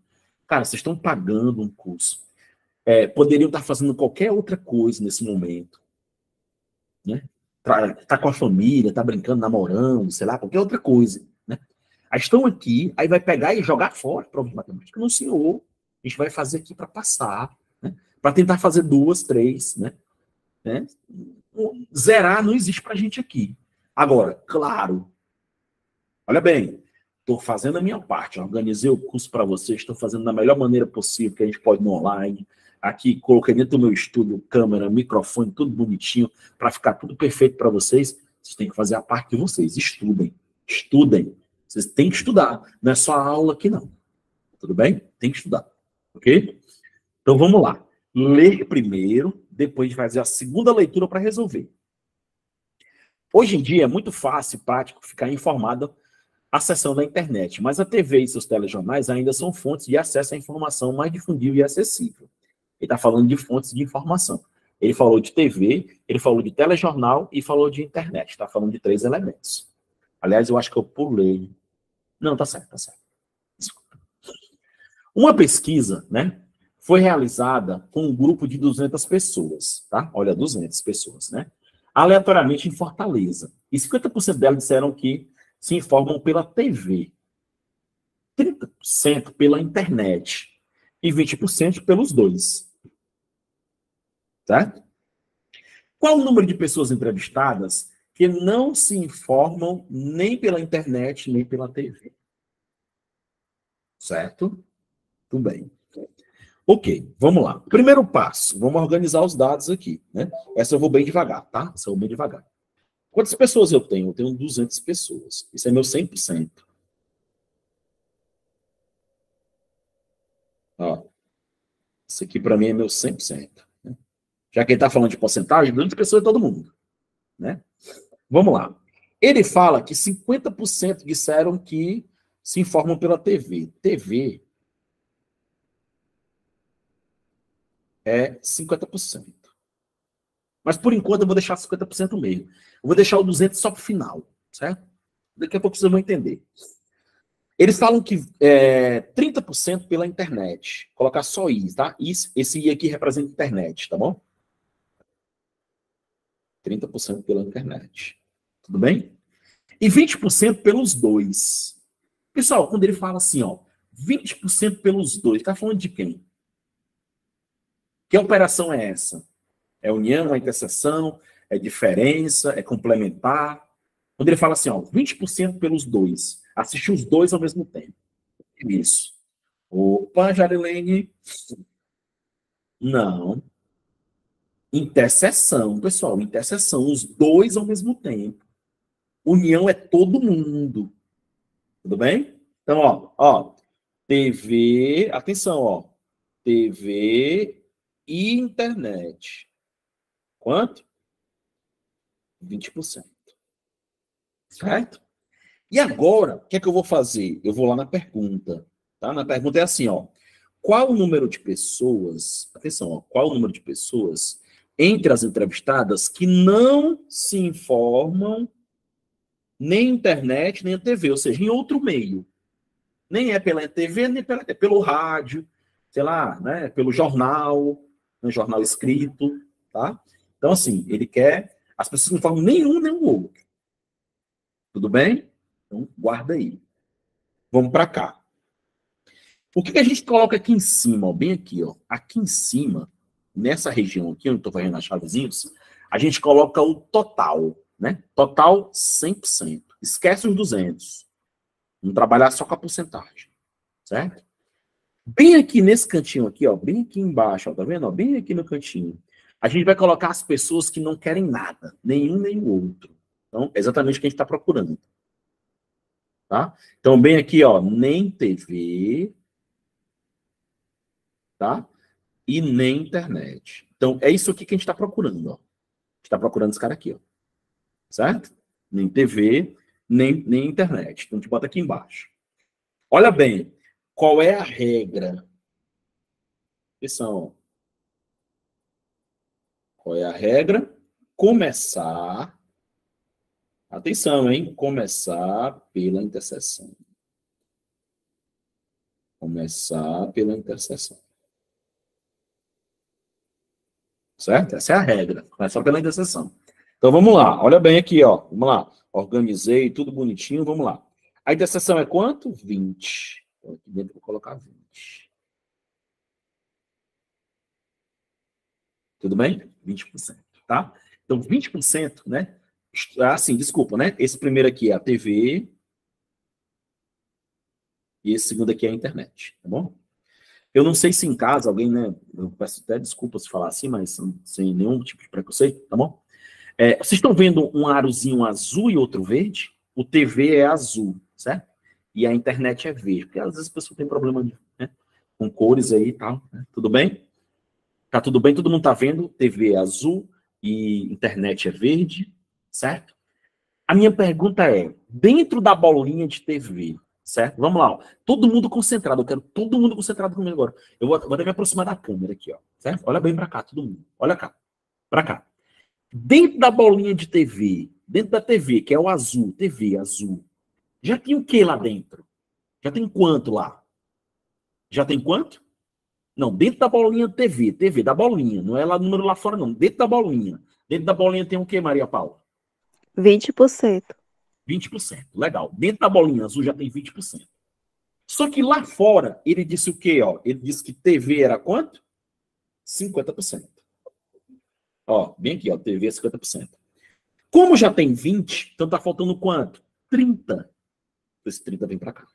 Cara, vocês estão pagando um curso. Poderiam estar fazendo qualquer outra coisa nesse momento. Né? Tá com a família, tá brincando, namorando, sei lá, qualquer outra coisa. Né? Aí estão aqui, aí vai pegar e jogar fora a prova de matemática. Não, senhor. A gente vai fazer aqui para passar. Né? Para tentar fazer 2, 3, né? Zerar não existe para a gente aqui. Agora, claro, olha bem, estou fazendo a minha parte, organizei o curso para vocês, estou fazendo da melhor maneira possível, que a gente pode no online. Aqui, coloquei dentro do meu estúdio câmera, microfone, tudo bonitinho, para ficar tudo perfeito para vocês. Vocês têm que fazer a parte de vocês. Estudem. Estudem. Vocês têm que estudar. Não é só a aula aqui, não. Tudo bem? Tem que estudar. Ok? Então, vamos lá. Ler primeiro, depois a gente vai fazer a segunda leitura para resolver. Hoje em dia é muito fácil e prático ficar informado acessando a internet, mas a TV e seus telejornais ainda são fontes de acesso à informação mais difundível e acessível. Ele está falando de fontes de informação. Ele falou de TV, ele falou de telejornal e falou de internet. Está falando de 3 elementos. Aliás, eu acho que eu pulei. Não, tá certo, tá certo. Desculpa. Uma pesquisa, né, foi realizada com um grupo de 200 pessoas, tá? Olha, 200 pessoas, né? Aleatoriamente em Fortaleza. E 50% delas disseram que se informam pela TV. 30% pela internet. E 20% pelos dois. Certo? Qual o número de pessoas entrevistadas que não se informam nem pela internet, nem pela TV? Certo? Tudo bem. Ok, vamos lá. Primeiro passo, vamos organizar os dados aqui, né? Essa eu vou bem devagar, tá? Essa eu vou bem devagar. Quantas pessoas eu tenho? Eu tenho 200 pessoas. Isso é meu 100%. Ó, isso aqui para mim é meu 100%. Né? Já que ele está falando de porcentagem, 200 pessoas é todo mundo, né? Vamos lá. Ele fala que 50% disseram que se informam pela TV. TV é 50%. Mas, por enquanto, eu vou deixar 50% mesmo. Eu vou deixar o 200 só para o final, certo? Daqui a pouco vocês vão entender. Eles falam que 30% pela internet. Colocar só I, tá? Esse I aqui representa internet, tá bom? 30% pela internet. Tudo bem? E 20% pelos dois. Pessoal, quando ele fala assim, ó, 20% pelos dois, tá falando de quem? Que operação é essa? É união, é interseção, é diferença, é complementar? Quando ele fala assim, ó, 20% pelos dois, assistir os dois ao mesmo tempo. Isso. Opa, Jarilene. Não. Interseção, pessoal, interseção, os dois ao mesmo tempo. União é todo mundo. Tudo bem? Então, ó, TV, atenção, ó. TV e internet. Quanto? 20%. Certo? E agora, o que é que eu vou fazer? Eu vou lá na pergunta. Tá? Na pergunta é assim, ó. Qual o número de pessoas, atenção, ó, qual o número de pessoas entre as entrevistadas que não se informam nem internet, nem a TV, ou seja, em outro meio. Nem é pela TV, nem pelo rádio, sei lá, né, pelo jornal, né, jornal escrito, tá? Então, assim, ele quer... As pessoas não falam nenhum nem o outro. Tudo bem? Então, guarda aí. Vamos para cá. O que a gente coloca aqui em cima, ó, bem aqui, ó, aqui em cima, nessa região aqui, onde eu estou fazendo as chavezinhas, a gente coloca o total, né? Total 100%. Esquece os 200. Vamos trabalhar só com a porcentagem, certo? Bem aqui nesse cantinho aqui, ó, bem aqui embaixo, ó, tá vendo? Ó, bem aqui no cantinho. A gente vai colocar as pessoas que não querem nada, nenhum nem o outro. Então, é exatamente o que a gente está procurando. Tá? Então, bem aqui, ó, nem TV, tá? E nem internet. Então, é isso aqui que a gente está procurando, ó. A gente está procurando esse cara aqui, ó. Certo? Nem TV, nem internet. Então, a gente bota aqui embaixo. Olha bem, qual é a regra? Atenção. Qual é a regra? Começar. Atenção, hein? Começar pela interseção. Começar pela interseção. Certo? Essa é a regra. Começar pela interseção. Então, vamos lá. Olha bem aqui, ó. Vamos lá. Organizei tudo bonitinho. Vamos lá. A interseção é quanto? 20. Então, aqui dentro eu vou colocar 20. Tudo bem? 20%, tá? Então, 20%, né? Assim, desculpa, né? Esse primeiro aqui é a TV. E esse segundo aqui é a internet, tá bom? Eu não sei se em casa alguém, né? Eu peço até desculpa se falar assim, mas sem nenhum tipo de preconceito, tá bom? Vocês estão vendo um arozinho azul e outro verde? O TV é azul, certo? E a internet é verde, porque às vezes a pessoa tem problema, né, com cores aí e tal. Né? Tudo bem? Tá tudo bem? Todo mundo tá vendo? TV é azul e internet é verde, certo? A minha pergunta é, dentro da bolinha de TV, certo? Vamos lá, ó. Todo mundo concentrado, eu quero todo mundo concentrado comigo agora. Eu vou até me aproximar da câmera aqui, ó, certo? Olha bem para cá, todo mundo. Olha cá, para cá. Dentro da bolinha de TV, dentro da TV, que é o azul, TV azul, já tem o que lá dentro? Já tem quanto lá? Já tem quanto? Não, dentro da bolinha TV, TV, da bolinha, não é lá número lá fora, não. Dentro da bolinha. Dentro da bolinha tem o que, Maria Paula? 20%. 20%. Legal. Dentro da bolinha azul já tem 20%. Só que lá fora, ele disse o quê? Ó? Ele disse que TV era quanto? 50%. Ó, bem aqui, ó, TV é 50%. Como já tem 20, então tá faltando quanto? 30. Esse 30 vem para cá.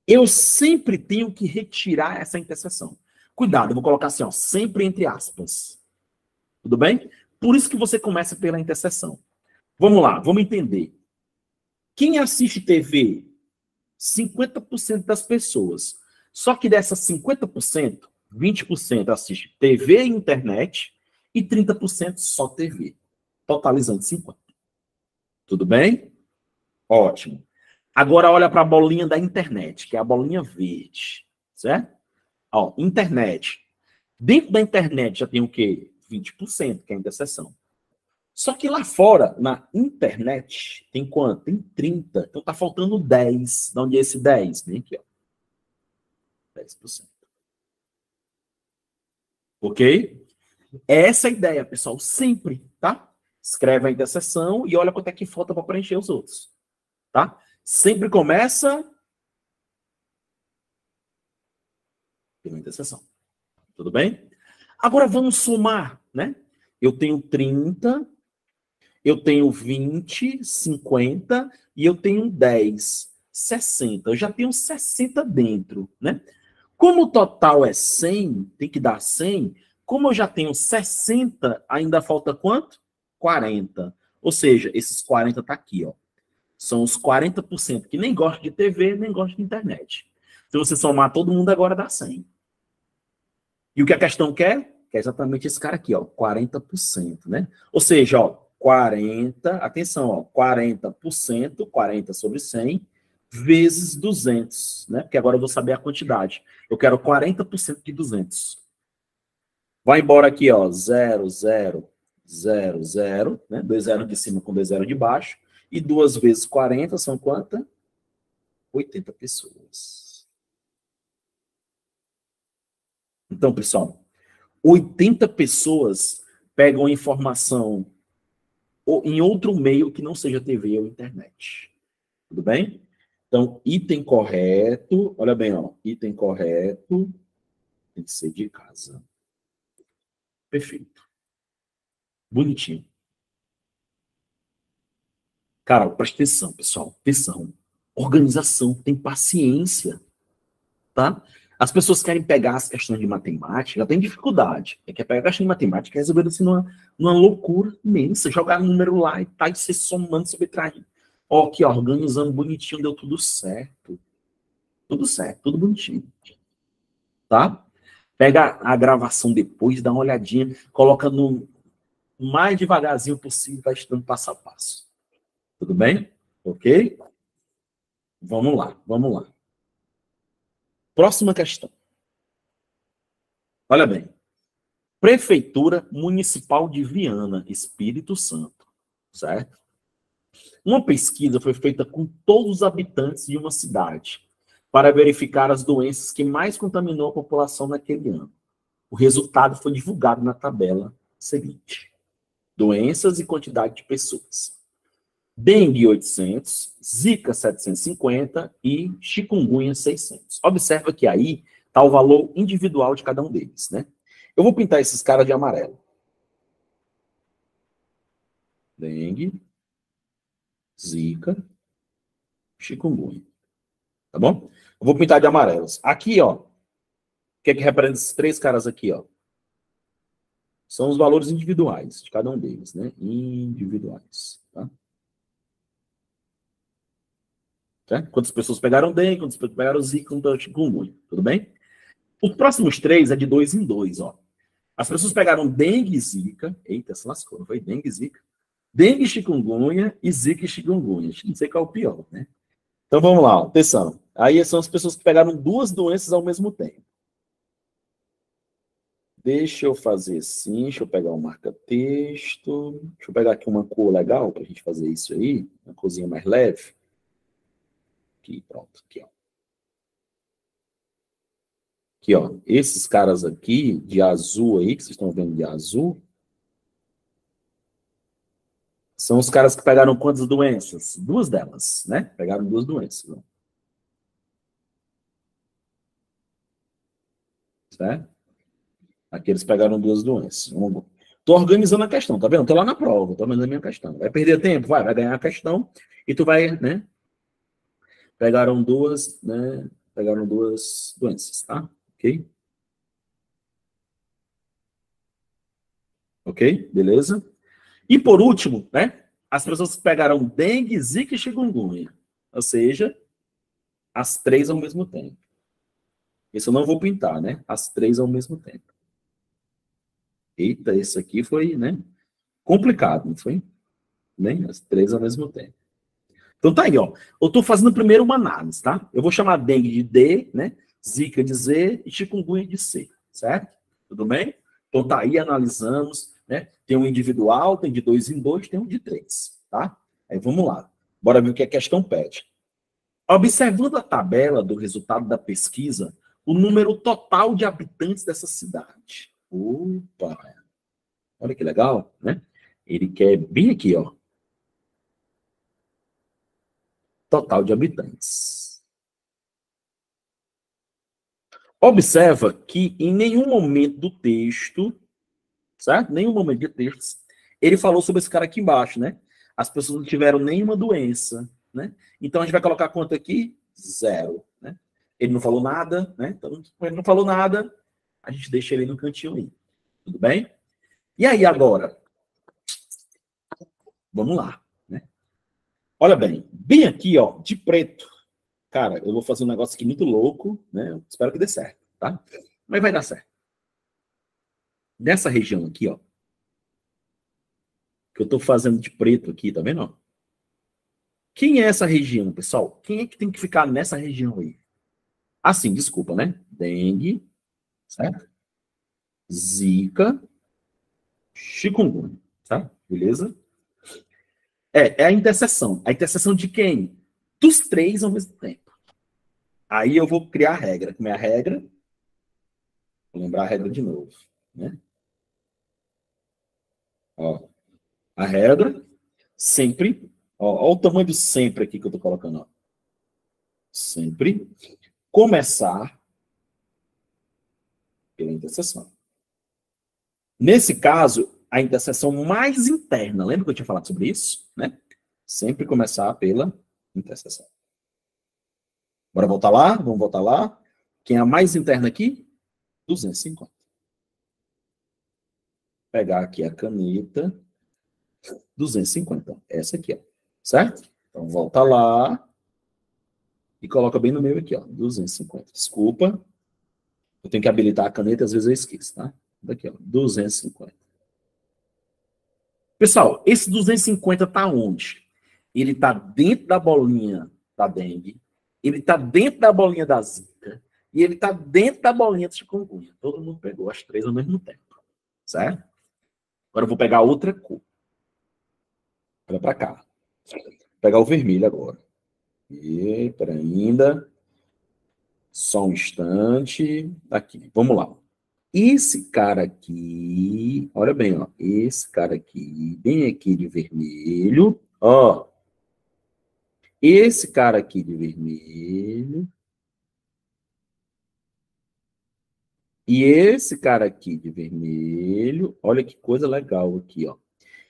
eu sempre tenho que retirar essa interseção. Cuidado, eu vou colocar assim, ó, sempre entre aspas. Tudo bem? Por isso que você começa pela interseção. Vamos lá, vamos entender. Quem assiste TV? 50% das pessoas. Só que dessas 50%, 20% assiste TV e internet e 30% só TV. Totalizando 50%. Tudo bem? Ótimo. Agora olha para a bolinha da internet, que é a bolinha verde. Certo? Ó, internet. Dentro da internet já tem o quê? 20%, que é a interseção. Só que lá fora, na internet, tem quanto? Tem 30%. Então tá faltando 10%. De onde é esse 10%? Vem aqui, ó. 10%. Ok? Essa é a ideia, pessoal. Sempre, tá? Escreve a interseção e olha quanto é que falta para preencher os outros. Tá? Sempre começa pela interseção. Tudo bem? Agora vamos somar, né? Eu tenho 30%. Eu tenho 20, 50 e eu tenho 10, 60. Eu já tenho 60 dentro, né? Como o total é 100, tem que dar 100. Como eu já tenho 60, ainda falta quanto? 40. Ou seja, esses 40 tá aqui, ó. São os 40% que nem gostam de TV, nem gostam de internet. Se você somar todo mundo agora dá 100. E o que a questão quer? Que é exatamente esse cara aqui, ó, 40%, né? Ou seja, ó, 40, atenção, ó, 40%, 40 sobre 100, vezes 200, né? Porque agora eu vou saber a quantidade. Eu quero 40% de 200. Vai embora aqui, ó, 0, 0, 0, 0, né? 2 zeros de cima com 2 zeros de baixo. E 2 vezes 40 são quantas? 80 pessoas. Então, pessoal, 80 pessoas pegam informação em outro meio que não seja TV ou internet. Tudo bem? Então, item correto, olha bem, ó, item correto tem que ser de casa. Perfeito. Bonitinho. Cara, presta atenção, pessoal. Atenção. Organização, tem paciência, tá? As pessoas querem pegar as questões de matemática, já tem dificuldade. Quer pegar a questão de matemática e resolver assim numa loucura imensa, jogar número lá e tá, e se somando, subtraindo. Ó, aqui, ó, organizando bonitinho, deu tudo certo. Tudo certo, tudo bonitinho. Tá? Pega a gravação depois, dá uma olhadinha, coloca no mais devagarzinho possível, vai estudando passo a passo. Tudo bem? Ok? Vamos lá, vamos lá. Próxima questão. Olha bem. Prefeitura Municipal de Viana, Espírito Santo. Certo? Uma pesquisa foi feita com todos os habitantes de uma cidade para verificar as doenças que mais contaminou a população naquele ano. O resultado foi divulgado na tabela seguinte. Doenças e quantidade de pessoas. Dengue 800, Zika 750 e chikungunya 600. Observa que aí está o valor individual de cada um deles, né? Eu vou pintar esses caras de amarelo. Dengue, Zika, chikungunya. Tá bom? Eu vou pintar de amarelos. Aqui, ó. O que é que representa esses três caras aqui, ó? São os valores individuais de cada um deles, né? Individuais, tá? Certo? Quantas pessoas pegaram dengue, quantas pessoas pegaram zika, quantas pegaram chikungunya, tudo bem? Os próximos três é de 2 em 2, ó. As pessoas pegaram dengue e zika, eita, se lascou, não foi dengue e zika? Dengue, chikungunya e zika e chikungunya. Não sei qual é o pior, né? Então vamos lá, ó. Atenção. Aí são as pessoas que pegaram duas doenças ao mesmo tempo. Deixa eu fazer assim, deixa eu pegar um marca-texto. Deixa eu pegar aqui uma cor legal para a gente fazer isso aí, uma corzinha mais leve. Aqui, pronto, aqui, ó. Aqui, ó, esses caras aqui, de azul aí, que vocês estão vendo de azul, são os caras que pegaram quantas doenças? Duas delas, né? Pegaram duas doenças. Ó. Certo? Aqui eles pegaram duas doenças. Tô organizando a questão, tá vendo? Tô lá na prova, tô organizando a minha questão. Vai perder tempo? Vai ganhar a questão e tu vai, né? Pegaram duas, né? Pegaram duas doenças, tá? Ok? Ok? Beleza? E por último, né? As pessoas que pegaram dengue, zika e chikungunya. Ou seja, as três ao mesmo tempo. Isso eu não vou pintar, né? As três ao mesmo tempo. Eita, esse aqui foi, né? Complicado, não foi? Né? As três ao mesmo tempo. Então tá aí, ó. Eu tô fazendo primeiro uma análise, tá? Eu vou chamar dengue de D, né? Zika de Z e chikungunya de C, certo? Tudo bem? Então tá aí, analisamos, né? Tem um individual, tem de 2 em 2, tem um de 3, tá? Aí vamos lá. Bora ver o que a questão pede. Observando a tabela do resultado da pesquisa, o número total de habitantes dessa cidade. Opa! Olha que legal, né? Ele quer bem aqui, ó. Total de habitantes. Observa que em nenhum momento do texto, certo? Nenhum momento de texto, ele falou sobre esse cara aqui embaixo, né? As pessoas não tiveram nenhuma doença, né? Então a gente vai colocar quanto aqui? 0, né? Ele não falou nada, né? Então, ele não falou nada, a gente deixa ele no cantinho aí. Tudo bem? E aí agora? Vamos lá, né? Olha bem aqui, ó, de preto. Cara, eu vou fazer um negócio aqui muito louco, né? Espero que dê certo, tá? Mas vai dar certo. Nessa região aqui, ó, que eu tô fazendo de preto aqui, tá vendo? Quem é essa região, pessoal? Quem é que tem que ficar nessa região aí? Assim, desculpa, né? Dengue, certo? Zika, chikungunya, tá? Beleza? É a interseção. A interseção de quem? Dos três ao mesmo tempo. Aí eu vou criar a regra. Como é a regra? Vou lembrar a regra de novo, né? Ó, a regra sempre, ó o tamanho do sempre aqui que eu tô colocando, ó. Sempre começar pela interseção. Nesse caso, a interseção mais interna, lembra que eu tinha falado sobre isso? Né? Sempre começar pela interseção. Bora voltar lá? Vamos voltar lá. Quem é a mais interna aqui? 250. Pegar aqui a caneta. 250. Essa aqui, ó. Certo? Então, volta lá. E coloca bem no meio aqui, ó. 250. Desculpa. Eu tenho que habilitar a caneta, às vezes eu esqueço, tá? Daqui, ó. 250. Pessoal, esse 250 tá onde? Ele tá dentro da bolinha da dengue, ele tá dentro da bolinha da zika, e ele tá dentro da bolinha do chikungunya. Todo mundo pegou as três ao mesmo tempo, certo? Agora eu vou pegar outra cor. Olha para cá. Vou pegar o vermelho agora. E, para ainda. Só um instante. Aqui, vamos lá. Esse cara aqui, olha bem, ó. Esse cara aqui, bem aqui de vermelho, ó. Esse cara aqui de vermelho. E esse cara aqui de vermelho. Olha que coisa legal aqui, ó.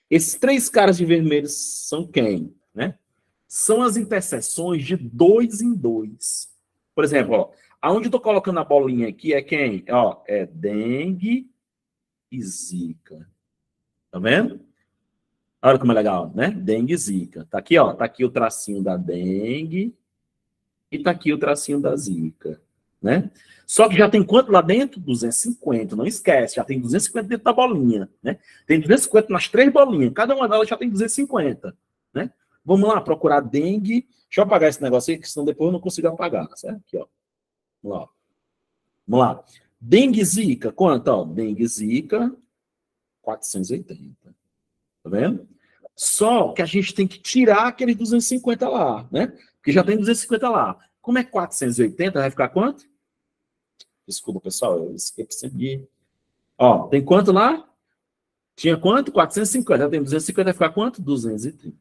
Esses três caras de vermelho são quem, né? São as interseções de 2 em 2. Por exemplo, ó, aonde eu tô colocando a bolinha aqui é quem? Ó, é dengue e zika. Tá vendo? Olha como é legal, né? Dengue e zika. Tá aqui, ó. Tá aqui o tracinho da dengue e tá aqui o tracinho da zika, né? Só que já tem quanto lá dentro? 250, não esquece. Já tem 250 dentro da bolinha, né? Tem 250 nas três bolinhas. Cada uma delas já tem 250, né? Vamos lá procurar dengue. Deixa eu apagar esse negócio aí, que senão depois eu não consigo apagar, certo? Aqui, ó. Vamos lá. Vamos lá. Dengue e zika, quanto? Ó, dengue e zika, 480. Tá vendo? Só que a gente tem que tirar aqueles 250 lá, né? Porque já tem 250 lá. Como é 480, vai ficar quanto? Desculpa, pessoal, eu esqueci de... Ó, tem quanto lá? Tinha quanto? 450. Já tem 250, vai ficar quanto? 230.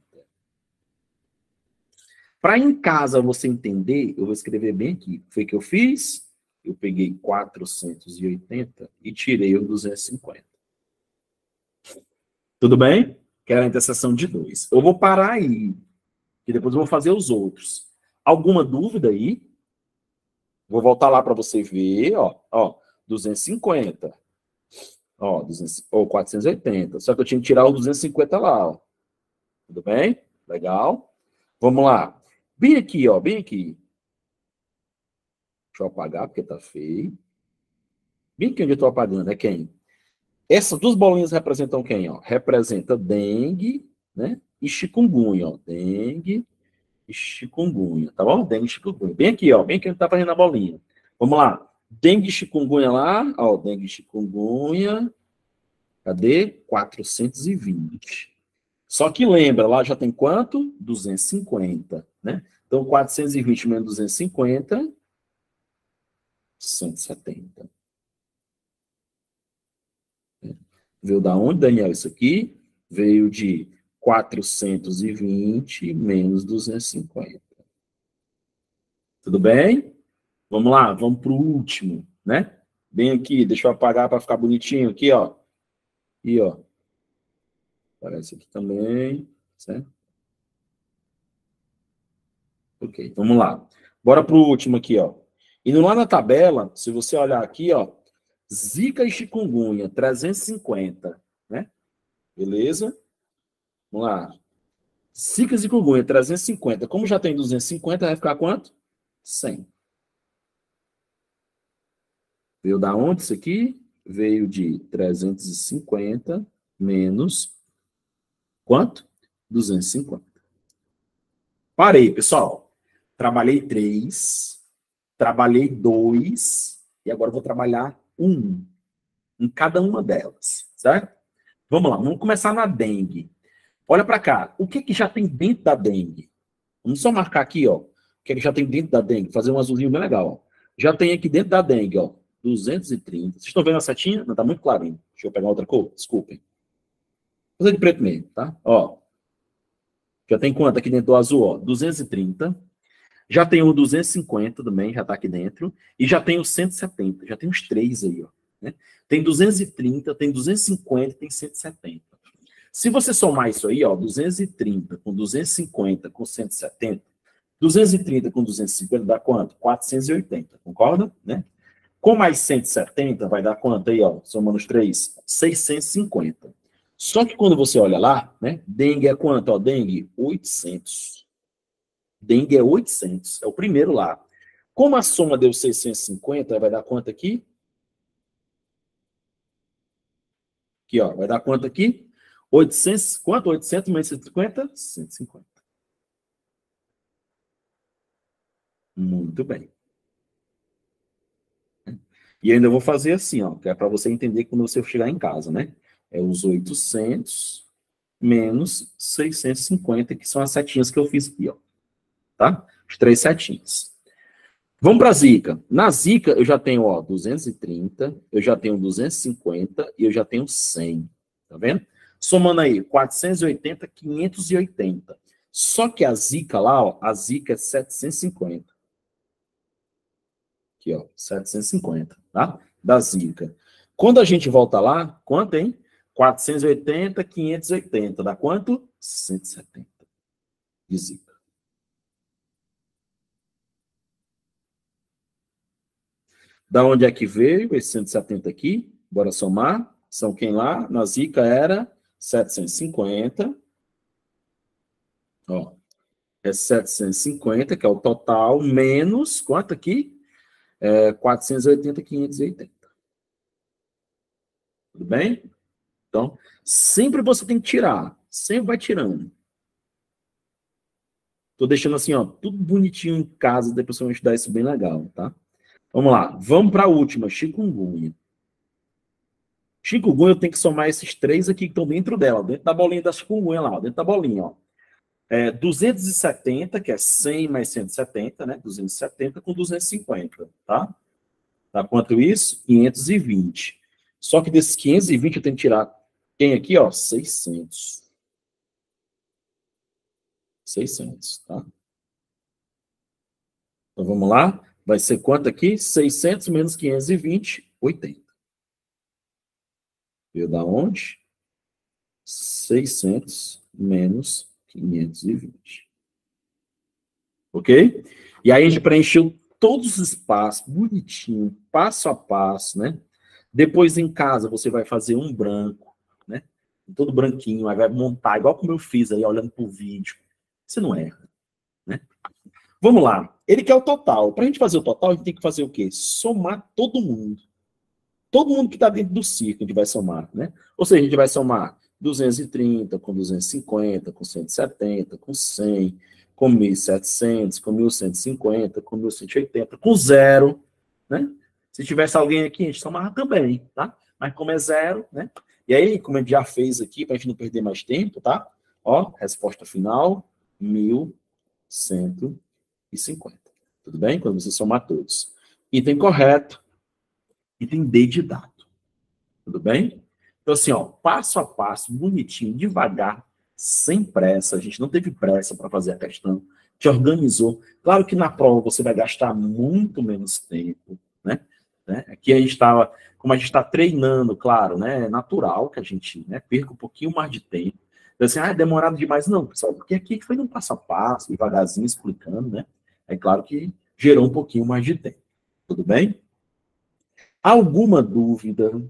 Para em casa você entender, eu vou escrever bem aqui. Foi o que eu fiz? Eu peguei 480 e tirei o 250. Tudo bem? Que era a interseção de 2. Eu vou parar aí, que depois eu vou fazer os outros. Alguma dúvida aí? Vou voltar lá para você ver, ó, 250. Ó, 200, ou 480. Só que eu tinha que tirar o 250 lá, ó. Tudo bem? Legal. Vamos lá. Bem aqui, ó, bem aqui. Deixa eu apagar, porque tá feio. Bem aqui onde eu tô apagando, é quem? Essas duas bolinhas representam quem, ó? Representa dengue, né? E chikungunya, ó. Dengue e chikungunya, tá bom? Dengue e chikungunya. Bem aqui, ó. Bem aqui onde tá fazendo a bolinha. Vamos lá. Dengue e chikungunya lá, ó. Dengue e chikungunya. Cadê? 420. Só que lembra, lá já tem quanto? 250, né? Então, 420 menos 250, 170. Veio da onde, Daniel, isso aqui? Veio de 420 menos 250. Tudo bem? Vamos lá, vamos para o último, né? Bem aqui, deixa eu apagar para ficar bonitinho aqui, ó. E, ó. Aparece aqui também, certo? Ok, vamos lá. Bora para o último aqui, ó. Indo lá na tabela, se você olhar aqui, ó, Zika e chikungunya, 350, né? Beleza? Vamos lá. Zika e chikungunya, 350. Como já tem 250, vai ficar quanto? 100. Veio da onde isso aqui? Veio de 350 menos quanto? 250. Parei, pessoal. Trabalhei 3, trabalhei 2, e agora vou trabalhar 1 em cada uma delas, certo? Vamos lá, vamos começar na dengue. Olha para cá, o que que já tem dentro da dengue? Vamos só marcar aqui, ó, o que que já tem dentro da dengue, fazer um azulzinho bem legal, ó. Já tem aqui dentro da dengue, ó, 230. Vocês estão vendo a setinha? Não, tá muito clarinho. Deixa eu pegar outra cor, desculpem. Vou fazer de preto mesmo, tá? Ó, já tem quanto aqui dentro do azul, ó? 230. Já tem o 250 também, já tá aqui dentro. E já tem o 170, já tem os três aí, ó. Né? Tem 230, tem 250, tem 170. Se você somar isso aí, ó, 230 com 250 com 170, 230 com 250 dá quanto? 480, concorda? Né? Com mais 170 vai dar quanto aí, ó? Somando os três, 650. Só que quando você olha lá, né? Dengue é quanto? Ó, dengue, 800. Dengue é 800, é o primeiro lá. Como a soma deu 650, vai dar quanto aqui? Aqui, ó, vai dar quanto aqui? 800, quanto? 800 menos 150? 150. Muito bem. E ainda vou fazer assim, ó, que é para você entender quando você chegar em casa, né? É os 800 menos 650, que são as setinhas que eu fiz aqui, ó. Tá? As três setinhas. Vamos para a Zika. Na Zika, eu já tenho, ó, 230, eu já tenho 250 e eu já tenho 100. Tá vendo? Somando aí, 480, 580. Só que a Zika lá, ó, a Zika é 750. Aqui, ó, 750, tá? Da Zika. Quando a gente volta lá, quanto, hein? 480, 580. Dá quanto? 170 de Zika. Da onde é que veio esse 170 aqui? Bora somar. São quem lá? Na Zika era 750. Ó, é 750, que é o total, menos quanto aqui? 480, 580. Tudo bem? Então, sempre você tem que tirar. Sempre vai tirando. Tô deixando assim, ó, tudo bonitinho em casa, depois eu vou estudar isso bem legal, tá? Vamos lá, vamos para a última, chikungunya. Chikungunya eu tenho que somar esses três aqui que estão dentro dela, dentro da bolinha da chikungunya lá, dentro da bolinha, ó. 270, que é 100 mais 170, né? 270 com 250, tá? Dá quanto isso? 520. Só que desses 520 eu tenho que tirar quem aqui, ó? 600. 600, tá? Então vamos lá. Vai ser quanto aqui? 600 menos 520, 80. Veio da onde? 600 menos 520. Ok? E aí a gente preencheu todos os passos, bonitinho, passo a passo, né? Depois em casa você vai fazer um branco, né? Todo branquinho, aí vai montar, igual como eu fiz aí, olhando pro vídeo. Você não erra, né? Vamos lá. Ele quer o total. Para a gente fazer o total, a gente tem que fazer o quê? Somar todo mundo. Todo mundo que está dentro do círculo a gente vai somar, né? Ou seja, a gente vai somar 230 com 250, com 170, com 100, com 1.700, com 1.150, com 1.180, com zero, né? Se tivesse alguém aqui, a gente somava também, tá? Mas como é zero, né? E aí, como a gente já fez aqui, para a gente não perder mais tempo, tá? Ó, resposta final, 1.150. Tudo bem? Quando você somar todos. Item correto, item D de dado. Tudo bem? Então, assim, ó, passo a passo, bonitinho, devagar, sem pressa. A gente não teve pressa para fazer a questão. Te organizou. Claro que na prova você vai gastar muito menos tempo, né? Aqui a gente estava, como a gente está treinando, claro, né? É natural que a gente, né, perca um pouquinho mais de tempo. Então, assim, é demorado demais. Não, pessoal, porque aqui foi um passo a passo, devagarzinho, explicando, né? É claro que gerou um pouquinho mais de tempo. Tudo bem? Alguma dúvida?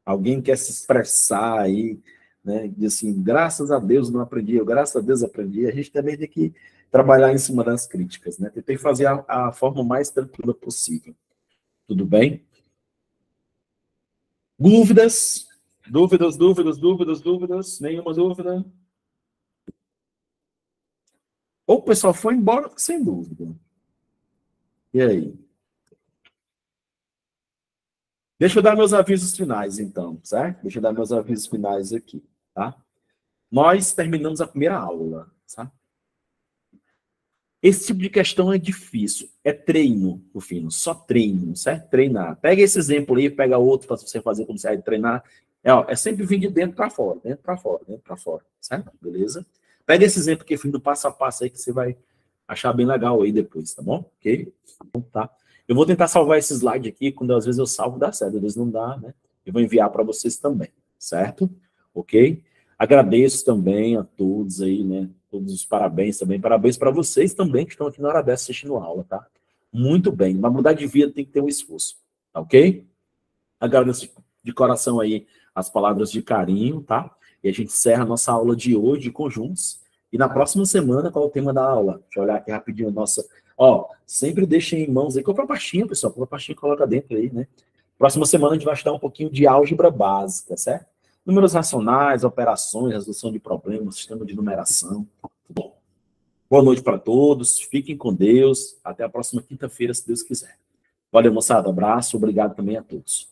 Alguém quer se expressar aí, né? Diz assim, graças a Deus não aprendi, eu graças a Deus aprendi. A gente também tem que trabalhar em cima das críticas, né? Tentei fazer a forma mais tranquila possível. Tudo bem? Dúvidas? Dúvidas, dúvidas, dúvidas, dúvidas? Nenhuma dúvida? Ou o pessoal foi embora sem dúvida. E aí? Deixa eu dar meus avisos finais, então, certo? Deixa eu dar meus avisos finais aqui, tá? Nós terminamos a primeira aula, tá? Esse tipo de questão é difícil. É treino, no fim, só treino, certo? Treinar. Pega esse exemplo aí, pega outro para você fazer como você vai treinar. É sempre vir de dentro para fora, dentro para fora, dentro para fora, certo? Beleza? Pega esse exemplo aqui, fim do passo a passo aí, que você vai achar bem legal aí depois, tá bom? Ok? Então, tá. Eu vou tentar salvar esse slide aqui, quando às vezes eu salvo, dá certo, às vezes não dá, né? Eu vou enviar para vocês também, certo? Ok? Agradeço também a todos aí, né? Todos os parabéns também. Parabéns para vocês também que estão aqui na hora dessa assistindo a aula, tá? Muito bem. Mas mudar de vida tem que ter um esforço, tá ok? Agradeço de coração aí as palavras de carinho, tá? E a gente encerra a nossa aula de hoje de conjuntos. E na próxima semana, qual é o tema da aula? Deixa eu olhar aqui rapidinho a nossa... Ó, sempre deixem em mãos aí. Compra a pastinha, pessoal. Compra a pastinha e coloca dentro aí, né? Próxima semana a gente vai estudar um pouquinho de álgebra básica, certo? Números racionais, operações, resolução de problemas, sistema de numeração. Bom, boa noite para todos. Fiquem com Deus. Até a próxima quinta-feira, se Deus quiser. Valeu, moçada. Abraço. Obrigado também a todos.